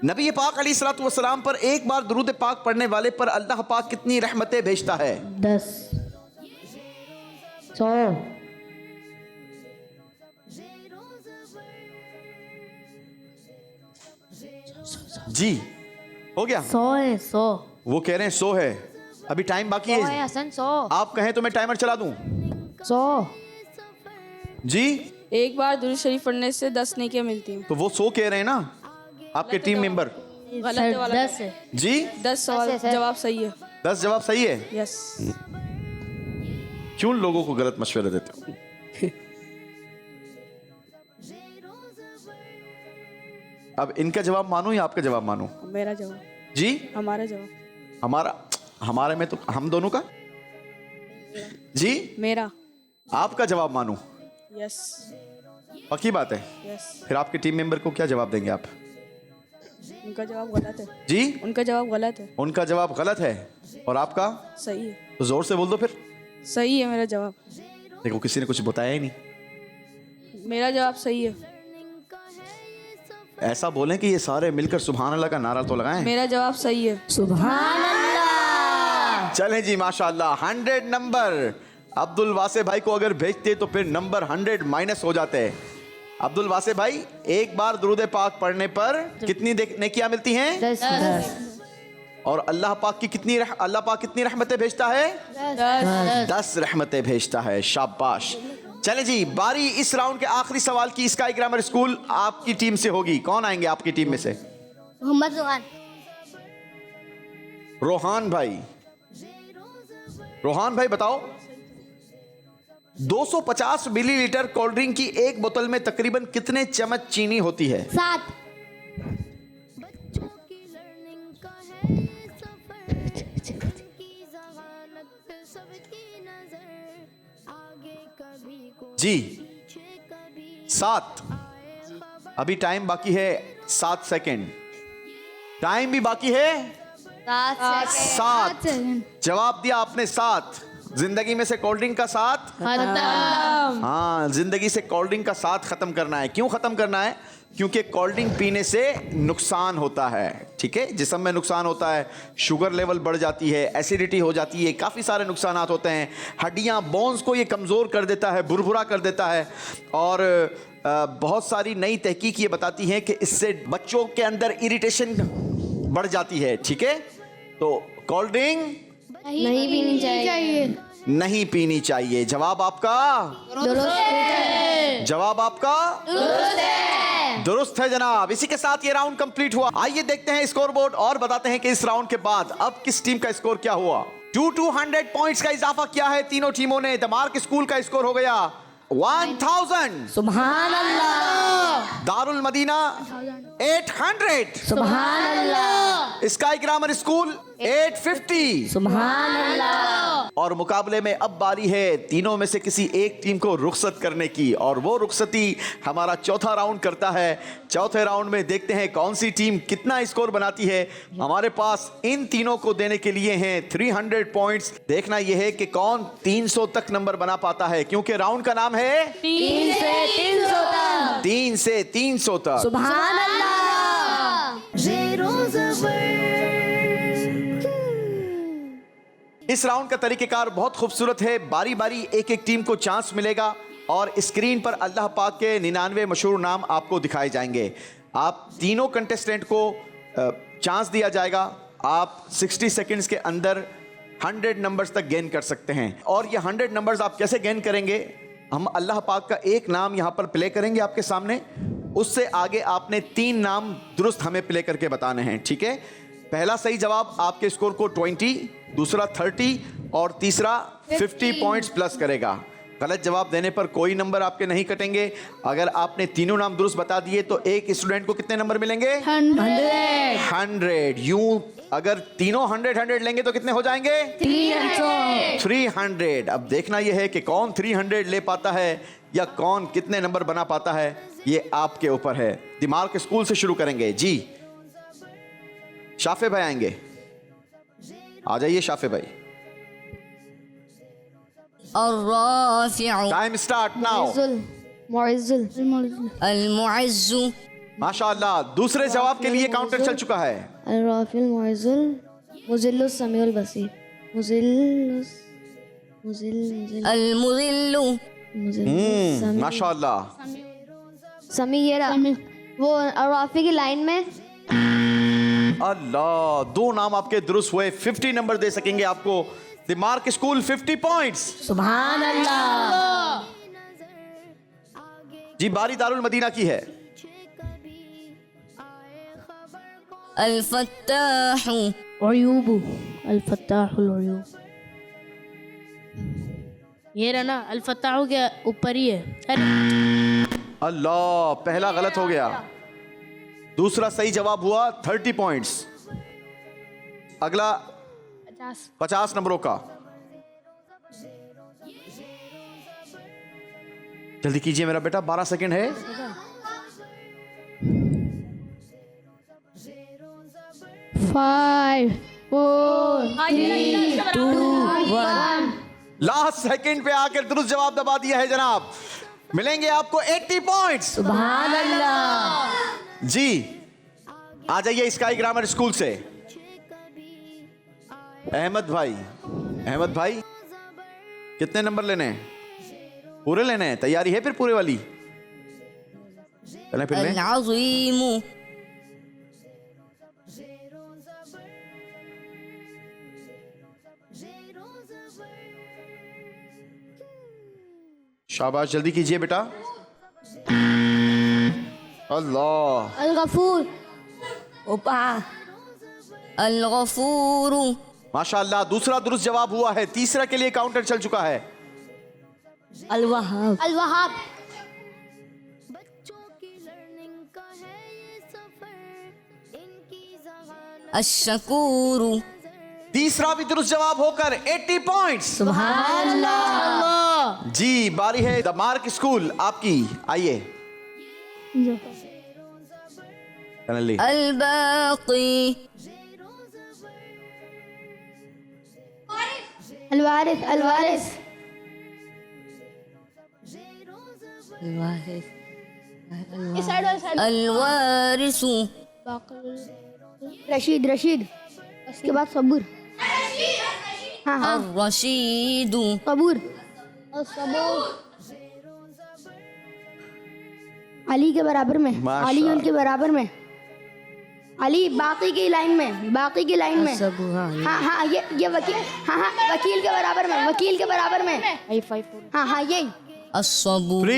नबी पाक अलैहिस्सलातु वस्सलाम पर एक बार दुरूद पाक पढ़ने वाले पर अल्लाह पाक कितनी रहमतें भेजता है? 10 100 जी हो गया? 100 है 100 वो कह रहे हैं 100 है। अभी टाइम बाकी है। हसन 100। आप कहें तो मैं टाइमर चला दूं। 100 जी एक बार दुरूद शरीफ पढ़ने से 10 नेकियां मिलती हैं। तो वो 100 कह रहे हैं ना आपके टीम मेंबर। गलत है वाला। 10 है जी 10 सवाल जवाब सही है। 10 जवाब सही है। यस। क्यों लोगों को गलत मशवरे देते हो? अब इनका जवाब मानूं या आपका जवाब मानूं? मेरा जवाब। जी हमारा जवाब। हमारे में तो हम दोनों का। जी मेरा। आपका जवाब मानूं? यस। पक्की बात है। यस। फिर आपके टीम मेंबर को क्या जवाब देंगे आप? उनका जवाब गलत है। जी उनका जवाब गलत है। उनका जवाब गलत है और आपका सही है। तो जोर से बोल दो फिर। सही है मेरा जवाब। देखो किसी ने कुछ बताया ही नहीं। मेरा जवाब सही है। ऐसा बोलें कि ये सारे मिलकर सुभान अल्लाह का नारा तो लगाएं। मेरा जवाब सही है। सुभान अल्लाह। चलें जी माशाल्लाह। 100 नंबर अब्दुल वासे भाई को अगर भेजते तो फिर नंबर 100 माइनस हो जाते हैं। अब्दुल वासे भाई, एक बार दुरूद पाक पढ़ने पर कितनी नेकियां मिलती हैं? 10। और अल्लाह पाक कितनी रहमतें भेजता है? 10 रहमतें भेजता है। शाबाश। चले जी, बारी इस राउंड के आखिरी सवाल की। स्काई ग्रामर स्कूल आपकी टीम से होगी। कौन आएंगे आपकी टीम में से? मोहम्मद रोहान। रोहान भाई। रोहान भाई बताओ, 250 मिलीलीटर कोल्ड ड्रिंक की एक बोतल में तकरीबन कितने चम्मच चीनी होती है? 7 बच्चों की लर्निंग का है ये सफर की जहानत पे सबकी नजर आगे कभी कोई जी पीछे कभी 7। अभी टाइम बाकी है 7 सेकंड। टाइम भी बाकी है 7। जवाब दिया आपने 7। जिंदगी में से कोल्ड ड्रिंक का साथ खत्म। हाँ, जिंदगी से कोल्ड ड्रिंक का साथ खत्म करना है। क्यों खत्म करना है? क्योंकि कोल्ड ड्रिंक पीने से नुकसान होता है। ठीक है, जिस्म में नुकसान होता है, शुगर लेवल बढ़ जाती है, एसिडिटी हो जाती है, काफ़ी सारे नुकसान होते हैं। हड्डियाँ, बोन्स को ये कमज़ोर कर देता है, बुरबुरा कर देता है। और बहुत सारी नई तहकीक ये बताती हैं कि इससे बच्चों के अंदर इरिटेशन बढ़ जाती है। ठीक है, तो कोल्ड ड्रिंक नहीं पीनी चाहिए। नहीं पीनी चाहिए। जवाब आपका दुरुस्त है। जवाब आपका दुरुस्त है जनाब। इसी के साथ ये राउंड कंप्लीट हुआ। आइए देखते हैं स्कोर बोर्ड और बताते हैं कि इस राउंड के बाद अब किस टीम का स्कोर क्या हुआ। 200 पॉइंट्स का इजाफा किया है तीनों टीमों ने। दमार्क स्कूल का स्कोर हो गया 1000। सुभान अल्लाह। दारुल मदीना 800। सुभान अल्लाह। Sky grammar school 850। सुभान अल्लाह। और मुकाबले में अब बारी है तीनों में से किसी एक टीम को रुखसत करने की, और वो रुखसती हमारा चौथा राउंड करता है। चौथे राउंड में देखते हैं कौन सी टीम कितना स्कोर बनाती है। हमारे पास इन तीनों को देने के लिए हैं 300 पॉइंट्स। देखना यह है कि कौन 300 तक नंबर बना पाता है, क्योंकि राउंड का नाम है 3 से 300 तक। 3 से 300 तक। सुभान अल्लाह। ज़ेरो ज़बर। इस राउंड का तरीकेकार बहुत खूबसूरत है। बारी बारी एक एक टीम को चांस मिलेगा और स्क्रीन पर अल्लाह पाक के 99 मशहूर नाम आपको दिखाए जाएंगे। आप तीनों कंटेस्टेंट को चांस दिया जाएगा। आप 60 सेकंड्स के अंदर 100 नंबर्स तक गेन कर सकते हैं। और ये 100 नंबर्स आप कैसे गेन करेंगे, हम अल्लाह पाक का एक नाम यहाँ पर प्ले करेंगे आपके सामने, उससे आगे आपने 3 नाम दुरुस्त हमें प्ले करके बताने हैं, ठीक है। पहला सही जवाब आपके स्कोर को 20, दूसरा 30 और तीसरा 50 पॉइंट्स प्लस करेगा। गलत जवाब देने पर कोई नंबर आपके नहीं कटेंगे। अगर आपने तीनों नाम दुरुस्त बता दिए तो एक स्टूडेंट को कितने नंबर मिलेंगे? 100। यूं अगर तीनों 100 लेंगे तो कितने हो जाएंगे? 300। अब देखना यह है कि कौन 300 ले पाता है या कौन कितने नंबर बना पाता है, ये आपके ऊपर है। दिमाग स्कूल से शुरू करेंगे जी। शाफे भाई आएंगे, आ जाइए शाफे भाई। Time start now. अल-मुअज़्ज़ु। माशाअल्लाह, दूसरे जवाब के लिए काउंटर चल चुका है। अल-राफ़िल मुअज़्ज़ुल मुज़िल्लुस समीउल बसीर। अल-मुज़िल्लु। माशाअल्लाह। समी ये रहा वो राफ़ी की लाइन में। अल्लाह, 2 नाम आपके दुरुस्त हुए। 50 नंबर दे सकेंगे आपको। दिमाग स्कूल 50 पॉइंट्स। सुभान अल्लाह। जी, बारी दारुल मदीना की है। अल-फत्ताहु। अयूबु। अल-फत्ताहुल अयूब। ये रहा ना, अल-फत्ताहु के ऊपर ही है। अल्लाह, पहला गलत हो गया। दूसरा सही जवाब हुआ 30 पॉइंट्स। अगला 50 नंबरों का। जल्दी कीजिए मेरा बेटा, 12 सेकंड है। फाइव, 4, 3, 2, 1। लास्ट सेकंड पे आकर दुरुस्त जवाब दबा दिया है जनाब। मिलेंगे आपको 80 पॉइंट्स। सुभान अल्लाह। जी, आ जाइए स्काई ग्रामर स्कूल से। अहमद भाई कितने नंबर लेने हैं? पूरे लेने हैं? तैयारी है फिर पूरे वाली? चलें फिर में। अल-अज़ीमु। शाबाश, जल्दी कीजिए बेटा। अल्लाह। अल-गफूर। ओपा। अल-गफूरु। माशाअल्लाह, दूसरा दुरुस्त जवाब हुआ है। तीसरा के लिए काउंटर चल चुका है। अल-वहाब। अल-वहाब। अश-शकूरु। तीसरा भी दुरुस्त जवाब होकर 80 पॉइंट्स। सुभान अल्लाह। जी, बारी है द मार्क स्कूल आपकी। आइए। अल-बाक़ी। अल-वारिस। अल-वारिस। अल-वारिसु। रशीद। रशीद उसके बाद सबूर। हाँ हाँ, अर-रशीदु। सबूर। अली के बराबर में। माशाअल्लाह। अली उनके बराबर में। अली बाकी की लाइन में। बाकी की लाइन में। हाँ हाँ, ये वकील। हाँ हाँ, वकील के बराबर में। वकील के बराबर में। हाँ हाँ, यही। अस्सबूर।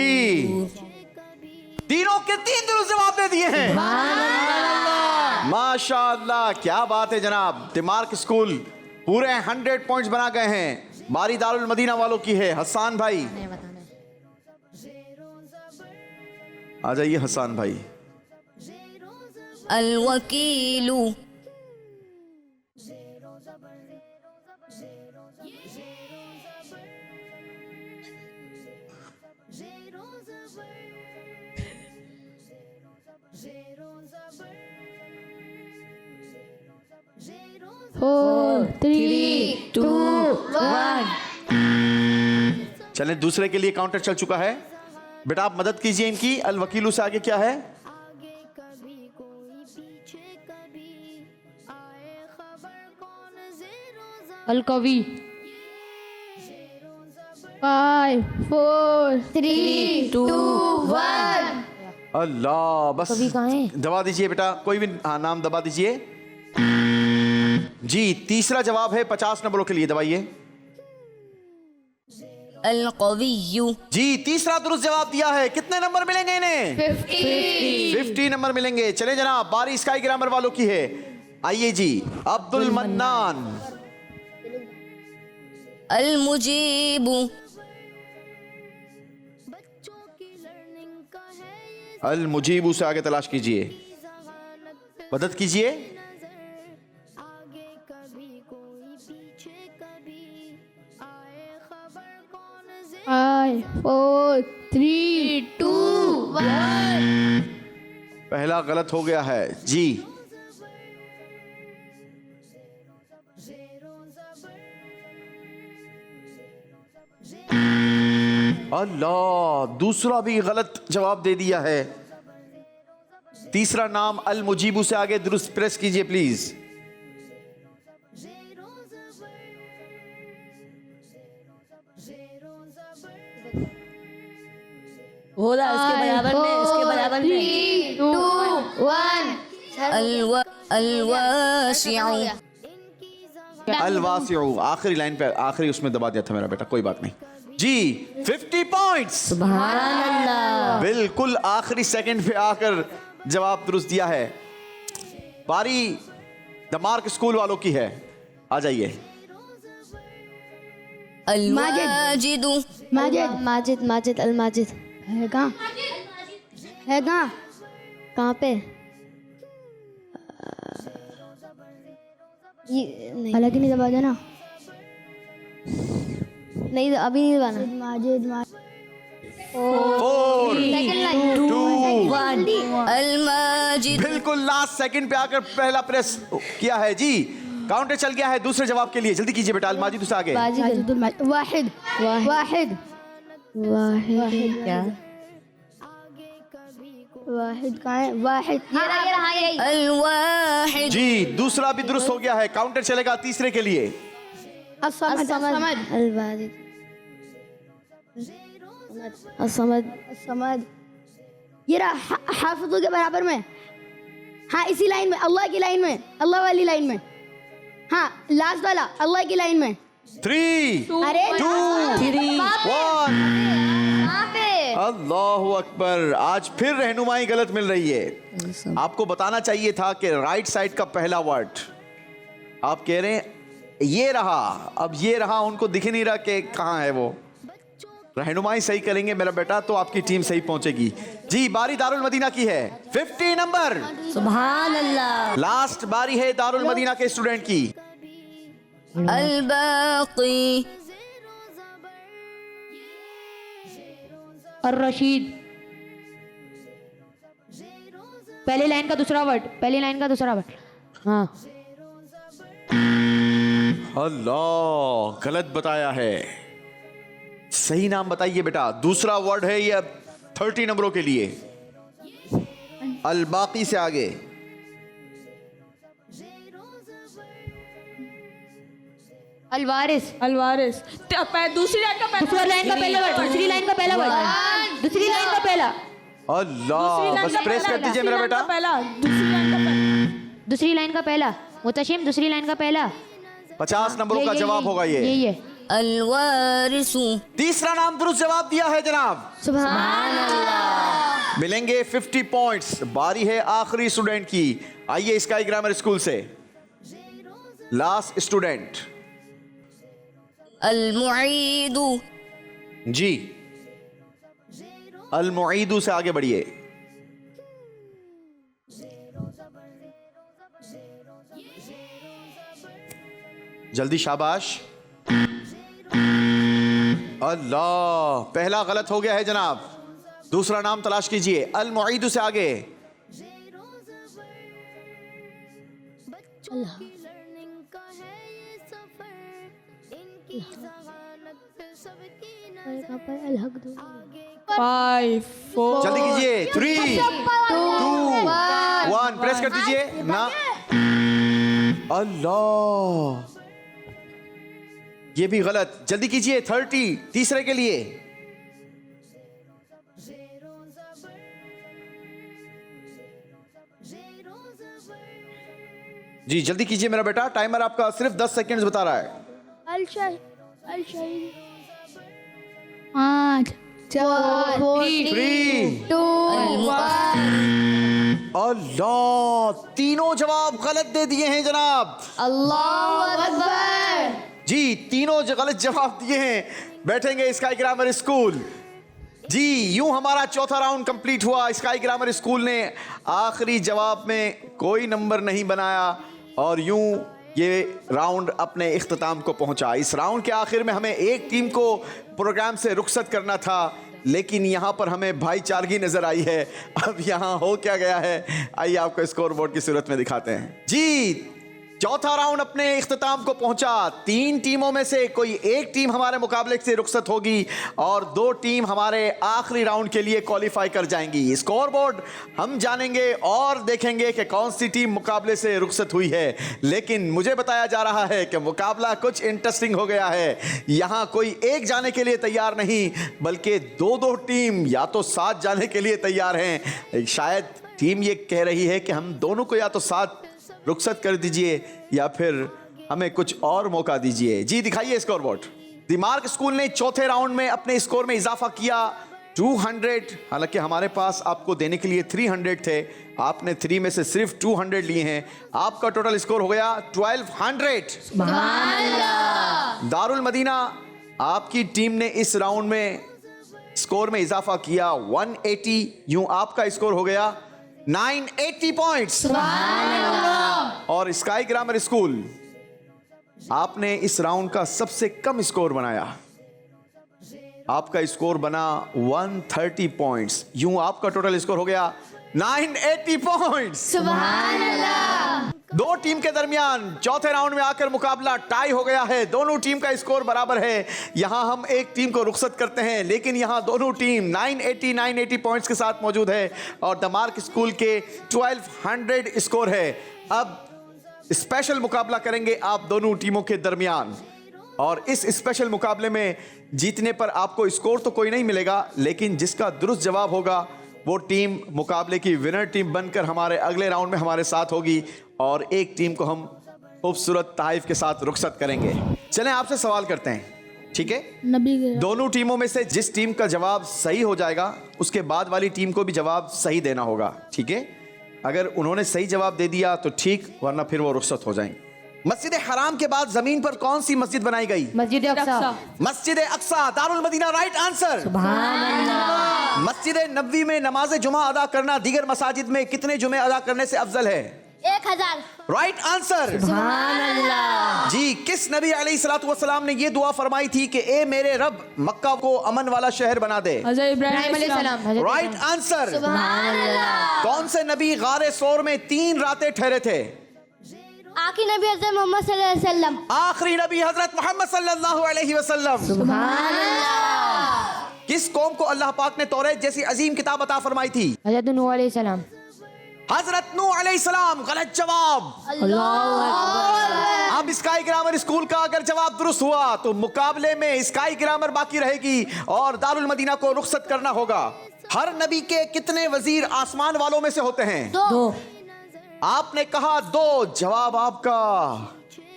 तीनों के 3 दुरुस्त जवाब दे दिए हैं। माशाअल्लाह, क्या बात है जनाब। दिमाग स्कूल पूरे 100 पॉइंट्स बना गए हैं। बारी दारुल मदीना वालों की है। हसन भाई आ जाइए। हसन भाई। अल-वकीलु। 4 3 2 1 चलें, दूसरे के लिए काउंटर चल चुका है। बेटा आप मदद कीजिए इनकी। अल वकीलू से आगे क्या है? आगे कभी कोई पीछे कभी आए खबर कौन ज़ेरो ज़बर अल कवी 5 4 3 2 1 अल्लाह, बस दबा दीजिए बेटा, कोई भी हाँ नाम दबा दीजिए जी। तीसरा जवाब है 50 नंबरों के लिए, दबाइए। अल कविय्यु। जी तीसरा दुरुस्त जवाब दिया है। कितने नंबर मिलेंगे इन्हें? 50 नंबर मिलेंगे। चले जनाब, बारी स्काई ग्रामर वालों की है। आइए जी, अब्दुल मन्नान। अल मुजीबु। बच्चों की लर्निंग का है ये अल मुजीबू से आगे तलाश कीजिए, मदद कीजिए। आगे कभी कोई पीछे कभी आए खबर कौन ज़ेरो 5 4 3 2 1 पहला गलत हो गया है जी। अल्लाह, दूसरा भी गलत जवाब दे दिया है। तीसरा नाम अल मुजीबू से आगे दुरुस्त प्रेस कीजिए प्लीज। हो रहा इसके बराबर में, इसके बराबर में। 3 2 1 अलवासिउ। अल वासिउ आखिरी लाइन पे, आखिरी उसमें दबा दिया था मेरा बेटा, कोई बात नहीं जी। 50 पॉइंट्स, सुभान अल्लाह। बिल्कुल आखिरी सेकंड पे आकर जवाब दुरुस्त दिया है। बारी द मार्क स्कूल वालों की है, आ जाइए। अल माजिदु। माजिद माजिद माजिद अल माजिद है कहाँ? है कहाँ? कहाँ पे? ये नहीं, अलग ही नहीं दबा देना। नहीं अभी नहीं दबाना। माजिद 4 2 अल माजिद। बिल्कुल लास्ट सेकंड पे आकर पहला प्रेस किया है जी। काउंटर चल गया है दूसरे जवाब के लिए, जल्दी कीजिए बेटा। अल माजिद से आगे। वाहिद वाहिद वाहिद वाहिद क्या? वाहिद कहाँ है? वाहिद ये रहा यही। अल वाहिद। जी दूसरा भी दुरुस्त हो गया है। काउंटर चलेगा तीसरे के लिए। असमद असमद अल वाजिद असमद असमद ये रहा हाफिज़ों के बराबर में। हाँ इसी लाइन में, अल्लाह की लाइन में, अल्लाह वाली लाइन में। हाँ लास्ट वाला अल्लाह की लाइन में। 3 अरे 2 1 कहाँ पे? अल्लाहु अकबर। आज फिर रहनुमाई गलत मिल रही है। आपको बताना चाहिए था कि राइट साइड का पहला वर्ड, आप कह रहे हैं ये रहा, अब ये रहा, उनको दिख नहीं रहा कि कहाँ है वो। रहनुमाई सही करेंगे मेरा बेटा तो आपकी टीम सही पहुंचेगी जी। बारी दारुल मदीना की है, 50 नंबर। सुभान अल्लाह। लास्ट बारी है दारुल मदीना के स्टूडेंट की। अल बाकी। और रशीद। पहली लाइन का दूसरा वर्ड, पहली लाइन का दूसरा वर्ड। हाँ अल्लाह, गलत बताया है। सही नाम बताइए बेटा। दूसरा वर्ड है ये 30 नंबरों के लिए। अल बाकी से आगे। अलवारिस। अलवारिस दूसरी लाइन का पहला, दूसरी लाइन का पहला वर्ड, दूसरी लाइन का पहला वर्ड, दूसरी लाइन का पहला। अल्लाह, बस प्रेस कर दीजिए मेरा बेटा। पहला, दूसरी लाइन का पहला, दूसरी लाइन का पहला। मुतशिम दूसरी लाइन का पहला। 50 नंबरों का जवाब होगा ये। अलवारिसु। तीसरा नाम दुरुस्त जवाब दिया है जनाब। सुभान अल्लाह। मिलेंगे 50 पॉइंट्स। बारी है आखिरी स्टूडेंट की। आइए स्काई ग्रामर स्कूल से लास्ट स्टूडेंट। अल-मुईदु। जी अल-मुईदु से आगे बढ़िए। जल्दी, शाबाश। अल्लाह, पहला गलत हो गया है जनाब। दूसरा नाम तलाश कीजिए। अल-मुईदु से आगे। फाइव फोर जल्दी कीजिए 3 2 1 प्रेस कर दीजिए ना। अल्लाह, ये भी गलत। जल्दी कीजिए 30 तीसरे के लिए। जी जल्दी कीजिए मेरा बेटा, टाइमर आपका सिर्फ 10 सेकंड्स बता रहा है। 5 4 3 2 अल्लाह, तीनों जवाब गलत दे दिए हैं जनाब। अल्लाह अकबर। जी तीनों गलत जवाब दिए हैं। बैठेंगे स्काई ग्रामर स्कूल। जी यूं हमारा चौथा राउंड कंप्लीट हुआ। स्काई ग्रामर स्कूल ने आखिरी जवाब में कोई नंबर नहीं बनाया और यूं ये राउंड अपने इख्तिताम को पहुंचा। इस राउंड के आखिर में हमें एक टीम को प्रोग्राम से रुखसत करना था, लेकिन यहाँ पर हमें भाईचारगी नजर आई है। अब यहाँ हो क्या गया है, आइए आपको स्कोर बोर्ड की सूरत में दिखाते हैं। जी चौथा राउंड अपने इख्तिताम को पहुंचा। 3 टीमों में से कोई एक टीम हमारे मुकाबले से रुखसत होगी और 2 टीम हमारे आखिरी राउंड के लिए क्वालिफाई कर जाएंगी। स्कोर बोर्ड हम जानेंगे और देखेंगे कि कौन सी टीम मुकाबले से रुखसत हुई है। लेकिन मुझे बताया जा रहा है कि मुकाबला कुछ इंटरेस्टिंग हो गया है। यहाँ कोई एक जाने के लिए तैयार नहीं, बल्कि 2-2 टीम या तो साथ जाने के लिए तैयार हैं। शायद टीम ये कह रही है कि हम दोनों को या तो साथ रुखसत कर दीजिए या फिर हमें कुछ और मौका दीजिए। जी दिखाइए स्कोर बोर्ड। दिमार्क स्कूल ने चौथे राउंड में अपने स्कोर में इजाफा किया 200। हालांकि हमारे पास आपको देने के लिए 300 थे, आपने 3 में से सिर्फ 200 लिए हैं। आपका टोटल स्कोर हो गया 1200। दारुल मदीना, आपकी टीम ने इस राउंड में स्कोर में इजाफा किया 180। यूं आपका स्कोर हो गया 980 पॉइंट्स। और स्काई ग्रामर स्कूल, आपने इस राउंड का सबसे कम स्कोर बनाया। आपका स्कोर बना 130 पॉइंट्स। यूं आपका टोटल स्कोर हो गया 980 पॉइंट्स। सुभान अल्लाह। 2 टीम के दरमियान चौथे राउंड में आकर मुकाबला टाई हो गया है। दोनों टीम का स्कोर बराबर है। यहां हम एक टीम को रुखसत करते हैं, लेकिन यहां दोनों टीम 980 पॉइंट्स के साथ मौजूद है और दमार्क स्कूल के 1200 स्कोर है। अब स्पेशल मुकाबला करेंगे आप दोनों टीमों के दरमियान और इस स्पेशल मुकाबले में जीतने पर आपको स्कोर तो कोई नहीं मिलेगा, लेकिन जिसका दुरुस्त जवाब होगा वो टीम मुकाबले की विनर टीम बनकर हमारे अगले राउंड में हमारे साथ होगी और एक टीम को हम खूबसूरत तहफ़ के साथ रुखसत करेंगे। चलें आपसे सवाल करते हैं, ठीक है? दोनों टीमों में से जिस टीम का जवाब सही हो जाएगा उसके बाद वाली टीम को भी जवाब सही देना होगा, ठीक है? अगर उन्होंने सही जवाब दे दिया तो ठीक, वरना फिर वो रुखसत हो जाएंगे। मस्जिद हराम के बाद जमीन पर कौन सी मस्जिद बनाई गई? मस्जिद अक्सा। मस्जिद Aqsa, Darul Madina right answer. सुभान अल्लाह। मस्जिद नबवी में नमाज जुमा अदा करना दीगर मसाजिद में कितने जुमे अदा करने से अफजल है? 1000। Right answer. सुभान अल्लाह। जी किस नबी अलैहिस्सलातु वस्सलाम ने ये दुआ फरमाई थी कि ए मेरे रब मक्का को अमन वाला शहर बना दे? हज़रत इब्राहिम अलैहिस्सलाम। Right answer. सुभान अल्लाह। कौन से नबी गारे सौर में 3 रातें ठहरे थे? आखिरी नबी हज़रत मोहम्मद सल्लल्लाहु अलैहि वसल्लम। आखिरी नबी हजरत मोहम्मद सल्लल्लाहु अलैहि वसल्लम। सुभान अल्लाह। किस कौम को अल्लाह पाक ने तौरात जैसी अजीम किताब अता फरमाई थी? हज़रत नूह अलैहिस्सलाम। हजरत नूह अलैहिस्सलाम। गलत जवाब। अब स्काई ग्रामर स्कूल का अगर जवाब दुरुस्त हुआ तो मुकाबले में स्काई ग्रामर बाकी रहेगी और दारुल मदीना को रुखसत करना होगा। हर नबी के कितने वजीर आसमान वालों में से होते हैं? 2। आपने कहा 2, जवाब आपका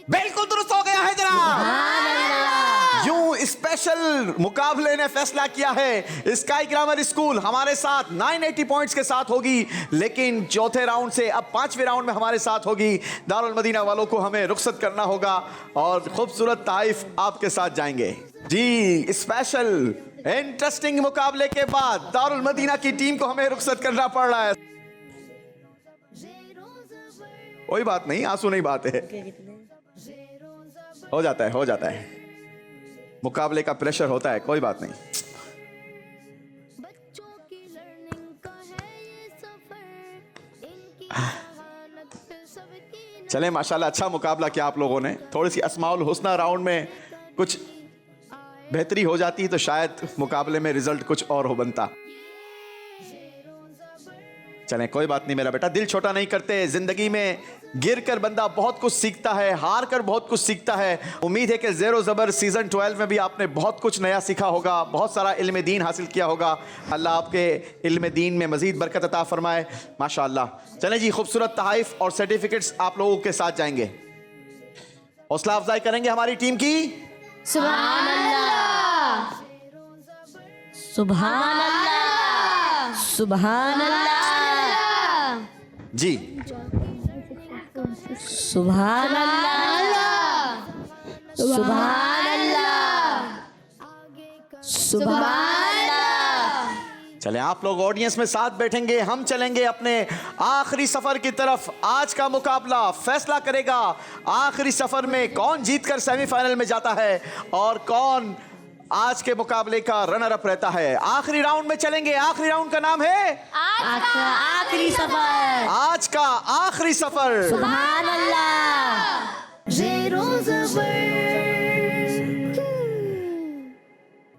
बिल्कुल दुरुस्त हो गया है जनाब। यूं स्पेशल मुकाबले ने फैसला किया है स्काई ग्रामर स्कूल हमारे साथ 980 पॉइंट्स के साथ होगी, लेकिन चौथे राउंड से अब 5वें राउंड में हमारे साथ होगी। दारुल मदीना वालों को हमें रुखसत करना होगा और खूबसूरत ताइफ आपके साथ जाएंगे। जी स्पेशल इंटरेस्टिंग मुकाबले के बाद दारुल मदीना की टीम को हमें रुखसत करना पड़ रहा है। कोई बात नहीं, आंसू नहीं बात है, हो जाता है, हो जाता है, मुकाबले का प्रेशर होता है, कोई बात नहीं। चलें माशाल्लाह अच्छा मुकाबला किया आप लोगों ने। थोड़ी सी अस्माउल हुस्ना राउंड में कुछ बेहतरी हो जाती तो शायद मुकाबले में रिजल्ट कुछ और हो बनता। चलें, कोई बात नहीं मेरा बेटा, दिल छोटा नहीं करते। जिंदगी में गिर कर बंदा बहुत कुछ सीखता है, हार कर बहुत कुछ सीखता है। उम्मीद है कि ज़ेरो ज़बर सीज़न 12 में भी आपने बहुत कुछ नया सीखा होगा, बहुत सारा इल्म दीन हासिल किया होगा। अल्लाह आपके इल्म दीन में मज़ीद बरकत अता फरमाए, माशाअल्लाह। चलें जी, खूबसूरत तहाइफ और सर्टिफिकेट्स आप लोगों के साथ जाएंगे। हौसला अफजाई करेंगे हमारी टीम की। सुभान अल्लाह, सुभान अल्लाह, सुभान अल्लाह जी, सुभान अल्लाह, सुभान अल्लाह, सुभान अल्लाह। चलें, आप लोग ऑडियंस में साथ बैठेंगे, हम चलेंगे अपने आखिरी सफर की तरफ। आज का मुकाबला फैसला करेगा आखिरी सफर में कौन जीतकर सेमीफाइनल में जाता है और कौन आज के मुकाबले का रनर अप रहता है। आखिरी राउंड में चलेंगे। आखिरी राउंड का नाम है आज का आखिरी सफर, आज का आखिरी सफर। सुभान अल्लाह। ज़ेरो ज़बर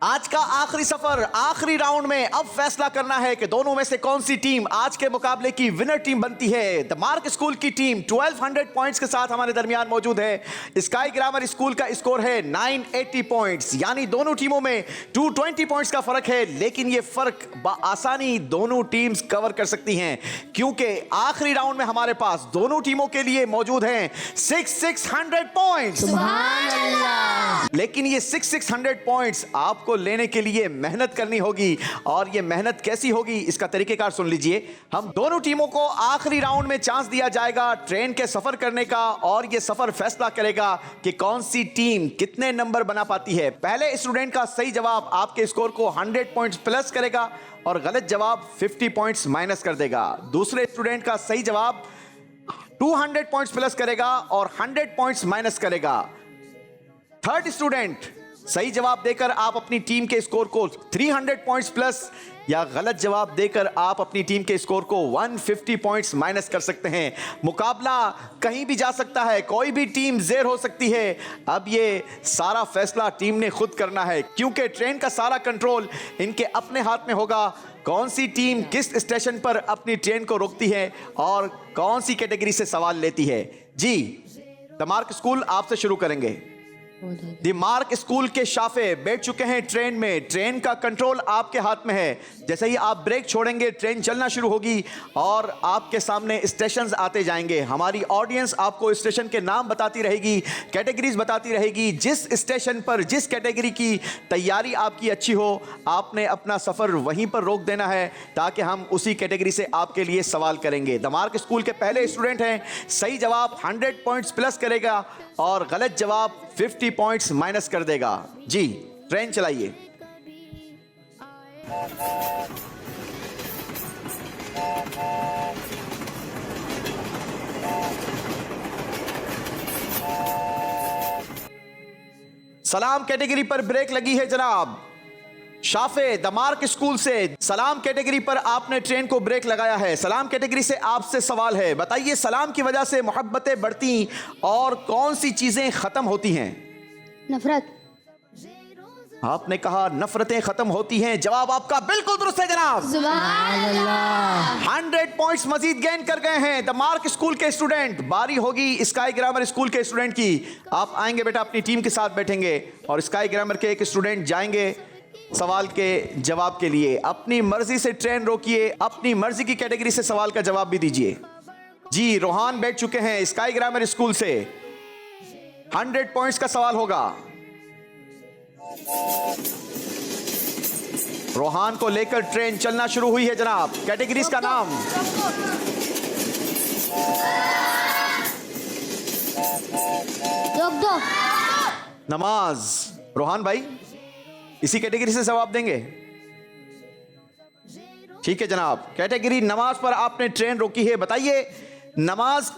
आज का आखिरी सफर, आखिरी राउंड में अब फैसला करना है कि दोनों में से कौन सी टीम आज के मुकाबले की विनर टीम बनती है। द मार्क स्कूल की टीम 1200 पॉइंट्स के साथ हमारे दरमियान मौजूद है। स्काई ग्रामर स्कूल का स्कोर है 980 पॉइंट्स, यानी दोनों टीमों में 220 पॉइंट्स का फर्क है। लेकिन ये फर्क आसानी दोनों टीम्स कवर कर सकती हैं, क्योंकि आखिरी राउंड में हमारे पास दोनों टीमों के लिए मौजूद हैं 600 पॉइंट्स। सुभान अल्लाह। लेकिन ये 600 पॉइंट्स आपको लेने के लिए मेहनत करनी होगी, और ये मेहनत कैसी होगी इसका तरीकेकार सुन लीजिए। हम दोनों टीमों को आखिरी राउंड में चांस दिया जाएगा ट्रेन के सफर करने का, और ये सफर फैसला करेगा कि कौन सी टीम कितने नंबर बना पाती है। पहले स्टूडेंट का सही जवाब आपके स्कोर को 100 पॉइंट्स प्लस करेगा और गलत जवाब 50 पॉइंट्स माइनस कर देगा। दूसरे स्टूडेंट का सही जवाब 200 पॉइंट्स प्लस करेगा और 100 पॉइंट्स माइनस करेगा। थर्ड स्टूडेंट सही जवाब देकर आप अपनी टीम के स्कोर को 300 पॉइंट्स प्लस, या गलत जवाब देकर आप अपनी टीम के स्कोर को 150 पॉइंट्स माइनस कर सकते हैं। मुकाबला कहीं भी जा सकता है, कोई भी टीम ज़ेर हो सकती है। अब ये सारा फैसला टीम ने खुद करना है, क्योंकि ट्रेन का सारा कंट्रोल इनके अपने हाथ में होगा। कौन सी टीम किस स्टेशन पर अपनी ट्रेन को रोकती है और कौन सी कैटेगरी से सवाल लेती है। जी, द मार्क स्कूल आपसे शुरू करेंगे। द मार्क स्कूल के शाफे बैठ चुके हैं ट्रेन में। ट्रेन का कंट्रोल आपके हाथ में है। जैसे ही आप ब्रेक छोड़ेंगे ट्रेन चलना शुरू होगी और आपके सामने स्टेशंस आते जाएंगे। हमारी ऑडियंस आपको स्टेशन के नाम बताती रहेगी, कैटेगरीज बताती रहेगी। जिस स्टेशन पर जिस कैटेगरी की तैयारी आपकी अच्छी हो, आपने अपना सफ़र वहीं पर रोक देना है, ताकि हम उसी कैटेगरी से आपके लिए सवाल करेंगे। द मार्क स्कूल के पहले स्टूडेंट हैं, सही जवाब 100 पॉइंट्स प्लस करेगा और गलत जवाब 50 पॉइंट्स माइनस कर देगा। जी, ट्रेन चलाइए। सलाम कैटेगरी पर ब्रेक लगी है जनाब। शाफे द मार्क स्कूल से सलाम कैटेगरी पर आपने ट्रेन को ब्रेक लगाया है। सलाम कैटेगरी से आपसे सवाल है, बताइए सलाम की वजह से मोहब्बतें बढ़ती और कौन सी चीजें खत्म होती हैं। नफरत। आपने कहा नफरतें खत्म होती हैं। जवाब आपका बिल्कुल दुरुस्त है जनाब। 100 पॉइंट्स मजीद गेन कर गए हैं द मार्क स्कूल के स्टूडेंट। बारी होगी स्काई ग्रामर स्कूल के स्टूडेंट की। आप आएंगे बेटा, अपनी टीम के साथ बैठेंगे और स्काई ग्रामर के एक स्टूडेंट जाएंगे सवाल के जवाब के लिए। अपनी मर्जी से ट्रेन रोकिए, अपनी मर्जी की कैटेगरी से सवाल का जवाब भी दीजिए। जी, रोहान बैठ चुके हैं स्काई ग्रामर स्कूल से। 100 पॉइंट्स का सवाल होगा। रोहान को लेकर ट्रेन चलना शुरू हुई है जनाब। कैटेगरीज का नाम रोक दो। नमाज। रोहान भाई इसी कैटेगरी से जवाब देंगे? ठीक है जनाब, कैटेगरी नमाज पर आपने ट्रेन रोकी है। बताइए नमाज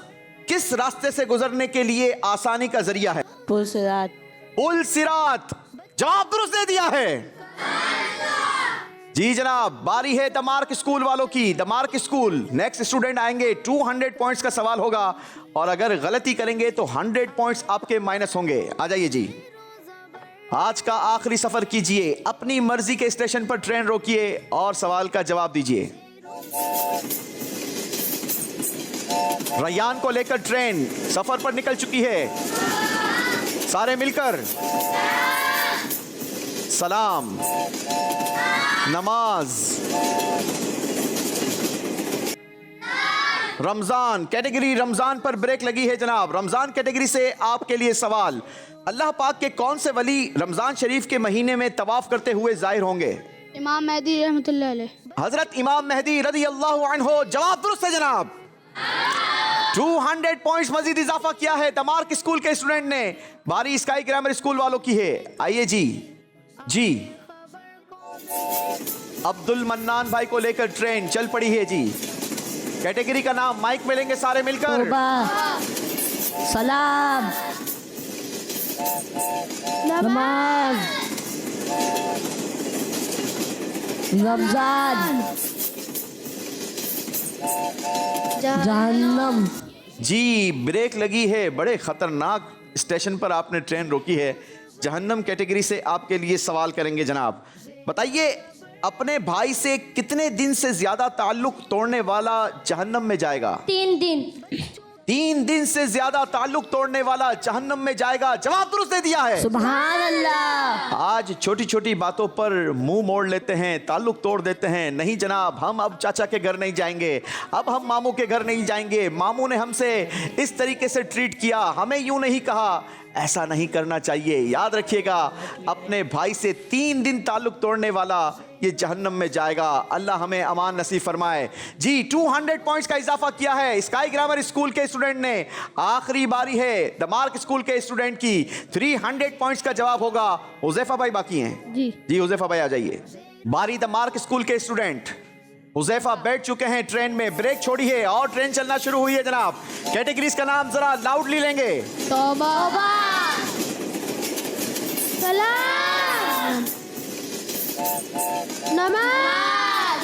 किस रास्ते से गुजरने के लिए आसानी का जरिया है? पुल सिरात। पुल सिरात। जवाब दुरुस्त दे दिया है। जी जनाब, बारी है द मार्क स्कूल वालों की। The mark school next student आएंगे। 200 पॉइंट्स का सवाल होगा और अगर गलती करेंगे तो 100 पॉइंट्स आपके माइनस होंगे। आ जाइए जी। आज का आखिरी सफर कीजिए, अपनी मर्जी के स्टेशन पर ट्रेन रोकिए और सवाल का जवाब दीजिए। रैयान को लेकर ट्रेन सफर पर निकल चुकी है। सारे मिलकर सलाम, नमाज, रमजान कैटेगरी। रमजान पर ब्रेक लगी है जनाब। रमजान कैटेगरी से आपके लिए सवाल, अल्लाह पाक के कौन से वली रमजान शरीफ के महीने में तवाफ करते हुए जाहिर होंगे? इमाम मेहदी रहमतुल्लाह अलैह। हजरत इमाम मेहदी रज़ी अल्लाहु अन्हु। जवाब दुरुस्त है जनाब। 200 पॉइंट्स मजीद इजाफा किया है दमार्क स्कूल के स्टूडेंट ने। बारी स्काई ग्रामर स्कूल वालों की है। आइए जी अब्दुल मन्नान भाई को लेकर ट्रेन चल पड़ी है जी। कैटेगरी का नाम माइक में लेंगे सारे मिलकर। सलाम, नमाज, रमजान, जहन्नम। जी ब्रेक लगी है। बड़े खतरनाक स्टेशन पर आपने ट्रेन रोकी है। जहन्नम कैटेगरी से आपके लिए सवाल करेंगे जनाब। बताइए, अपने भाई से कितने दिन से ज्यादा ताल्लुक तोड़ने वाला जहन्नम में जाएगा? 3 दिन। 3 दिन से ज्यादा ताल्लुक तोड़ने वाला जहन्नम में जाएगा। जवाब दुरुस्त दे दिया है। सुभान अल्लाह। आज छोटी छोटी बातों पर मुंह मोड़ लेते हैं, ताल्लुक तोड़ देते हैं। नहीं जनाब, हम अब चाचा के घर नहीं जाएंगे, अब हम मामू के घर नहीं जाएंगे। मामू ने हमसे इस तरीके से ट्रीट किया, हमें यूं नहीं कहा, ऐसा नहीं करना चाहिए। याद रखिएगा, अपने भाई से 3 दिन ताल्लुक तोड़ने वाला ये जहन्नम में जाएगा। अल्लाह हमें अमान नसीब फरमाए। जी 200 पॉइंट्स का इजाफा किया है स्काई ग्रामर स्कूल के स्टूडेंट ने। आखिरी बारी है दमार्क स्कूल के स्टूडेंट की। 300 पॉइंट्स का जवाब होगा। हुजैफा भाई बाकी हैं जी हुजैफा भाई आ जाइए। बारी दमार्क स्कूल के स्टूडेंट। हुजैफा बैठ चुके हैं ट्रेन में, ब्रेक छोड़ी है और ट्रेन चलना शुरू हुई है जनाब। कैटेगरीज का नाम जरा लाउडली लेंगे। तौबा, सलाम, नमाज,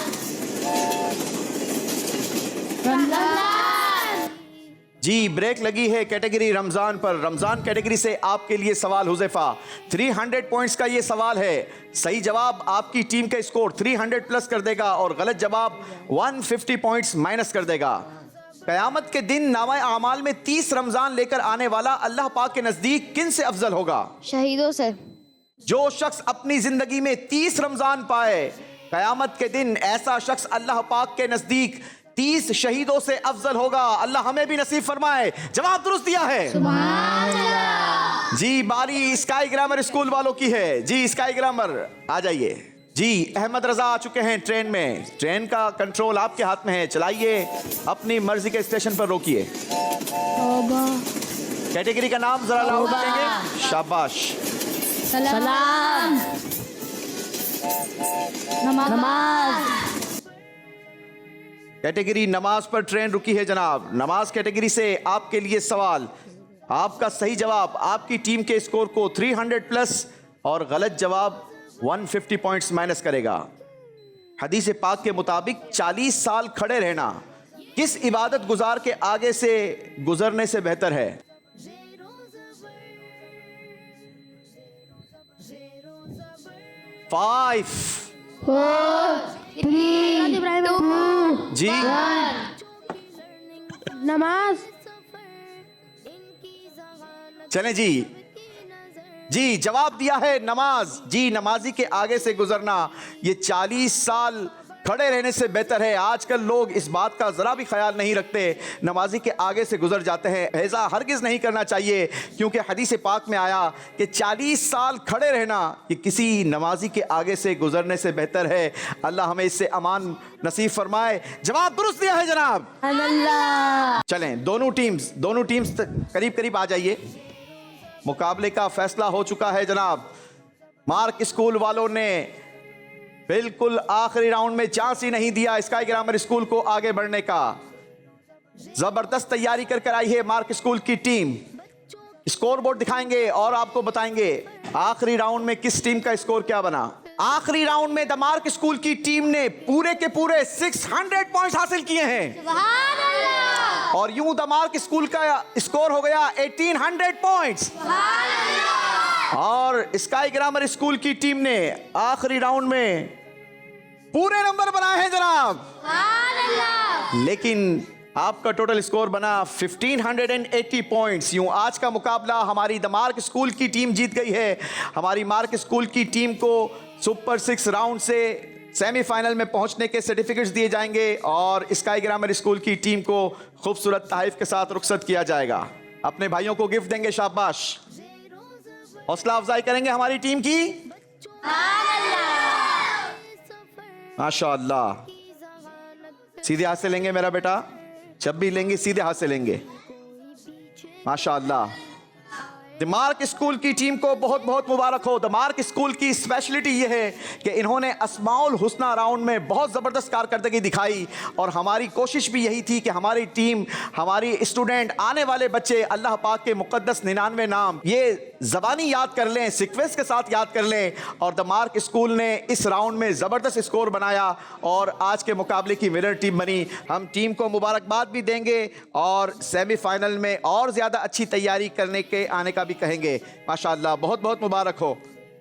रमजान। जी ब्रेक लगी है कैटेगरी रमजान पर। रमजान कैटेगरी से आपके लिए सवाल हुजैफा। 300 पॉइंट्स का ये सवाल है। सही जवाब आपकी टीम का स्कोर 300 प्लस कर देगा और गलत जवाब 150 पॉइंट्स माइनस कर देगा। कयामत के दिन नामा आमाल में 30 रमजान लेकर आने वाला अल्लाह पाक के नजदीक किन से अफजल होगा? शहीदों से। जो शख्स अपनी जिंदगी में 30 रमजान पाए, कयामत के दिन ऐसा शख्स अल्लाह पाक के नजदीक 30 शहीदों से अफजल होगा। अल्लाह हमें भी नसीब फरमाए। जवाब दुरुस्त दिया है। जी बारी स्काई ग्रामर स्कूल वालों की है। जी स्काई ग्रामर आ जाइए। जी अहमद रजा आ चुके हैं ट्रेन में। ट्रेन का कंट्रोल आपके हाथ में है, चलाइए, अपनी मर्जी के स्टेशन पर रोकिए। कैटेगरी का नाम जरा लाउड करेंगे। शाबाश। सलाम, नमाज। कैटेगरी नमाज पर ट्रेन रुकी है जनाब। नमाज कैटेगरी से आपके लिए सवाल। आपका सही जवाब आपकी टीम के स्कोर को 300 प्लस और गलत जवाब 150 पॉइंट्स माइनस करेगा। हदीस पाक के मुताबिक 40 साल खड़े रहना किस इबादत गुजार के आगे से गुजरने से बेहतर है? फाइव, 4, 3, 2, जी नमाज। चलें जी जवाब दिया है नमाज। जी नमाजी के आगे से गुजरना ये 40 साल खड़े रहने से बेहतर है। आजकल लोग इस बात का जरा भी ख्याल नहीं रखते, नमाजी के आगे से गुजर जाते हैं। ऐसा हरगिज नहीं करना चाहिए, क्योंकि हदीस पाक में आया कि 40 साल खड़े रहना ये किसी नमाजी के आगे से गुजरने से बेहतर है। अल्लाह हमें इससे अमान नसीब फरमाए। जवाब दुरुस्त दिया है जनाब। अल्लाह। चलें दोनों टीम्स करीब करीब आ जाइए। मुकाबले का फैसला हो चुका है जनाब। मार्क स्कूल वालों ने बिल्कुल आखिरी राउंड में चांस ही नहीं दिया स्काई ग्रामर स्कूल को आगे बढ़ने का। जबरदस्त तैयारी कर आई है मार्क स्कूल की टीम। स्कोर बोर्ड दिखाएंगे और आपको बताएंगे आखिरी राउंड में किस टीम का स्कोर क्या बना। आखिरी राउंड में द मार्क स्कूल की टीम ने पूरे के पूरे 600 पॉइंट्स हासिल किए हैं और यूं द मार्क स्कूल का स्कोर हो गया 1800 पॉइंट्स। और स्काई ग्रामर स्कूल की टीम ने आखिरी राउंड में पूरे नंबर बनाए हैं जनाब, लेकिन आपका टोटल स्कोर बना 1580 पॉइंट्स। यूं आज का मुकाबला हमारी द मार्क स्कूल की टीम जीत गई है। हमारी मार्क स्कूल की टीम को सुपर 6 राउंड से सेमीफाइनल में पहुंचने के सर्टिफिकेट्स दिए जाएंगे और स्काई ग्रामर स्कूल की टीम को खूबसूरत तहफ़ के साथ रुखसत किया जाएगा। अपने भाइयों को गिफ्ट देंगे, शाबाश, हौसला अफजाई करेंगे हमारी टीम की। माशाअल्लाह, सीधे हाथ से लेंगे मेरा बेटा, जब भी लेंगे सीधे हाथ से लेंगे। माशाअल्लाह, द मार्क स्कूल की टीम को बहुत बहुत मुबारक हो। द मार्क स्कूल की स्पेशलिटी यह है कि इन्होंने अस्माउल हुस्ना राउंड में बहुत ज़बरदस्त कारकर्दगी दिखाई और हमारी कोशिश भी यही थी कि हमारी टीम, हमारी स्टूडेंट, आने वाले बच्चे अल्लाह पाक के मुक़द्दस 99 नाम ये ज़बानी याद कर लें, सीक्वेंस के साथ याद कर लें। और द मार्क स्कूल ने इस राउंड में ज़बरदस्त स्कोर बनाया और आज के मुकाबले की विनर टीम बनी। हम टीम को मुबारकबाद भी देंगे और सेमीफाइनल में और ज़्यादा अच्छी तैयारी करने के आने का भी कहेंगे। माशाअल्लाह, बहुत बहुत मुबारक हो,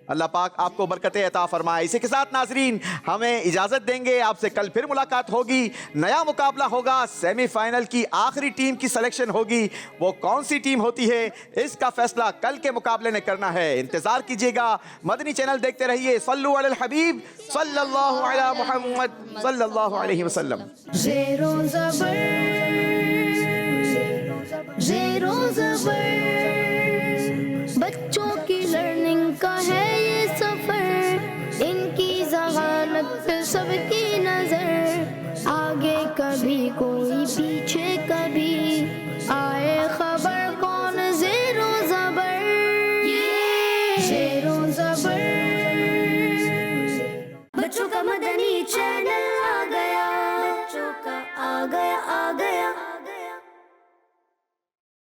अल्लाह पाक आपको बरकतें अता फरमाए। इसी के साथ नाजरीन हमें इजाज़त देंगे, आपसे कल फिर मुलाकात होगी, नया मुकाबला होगा, सेमीफाइनल की आखिरी टीम की सिलेक्शन होगी। वो कौन सी टीम होती है इसका फैसला कल के मुकाबले ने करना है। इंतज़ार कीजिएगा, मदनी चैनल देखते रहिए। सल्लु अलल हबीब सल्लल्लाहु अला मुहम्मद सल्लल्लाहु अलैहि वसल्लम। ज़ेरो ज़बर, ज़ेरो ज़बर, बच्चों की लर्निंग का है ये सफर, इनकी ज़हानत पे सबकी नजर, आगे कभी कोई पीछे कभी, आए खबर कौन ज़ेरो ज़बर, ज़ेरो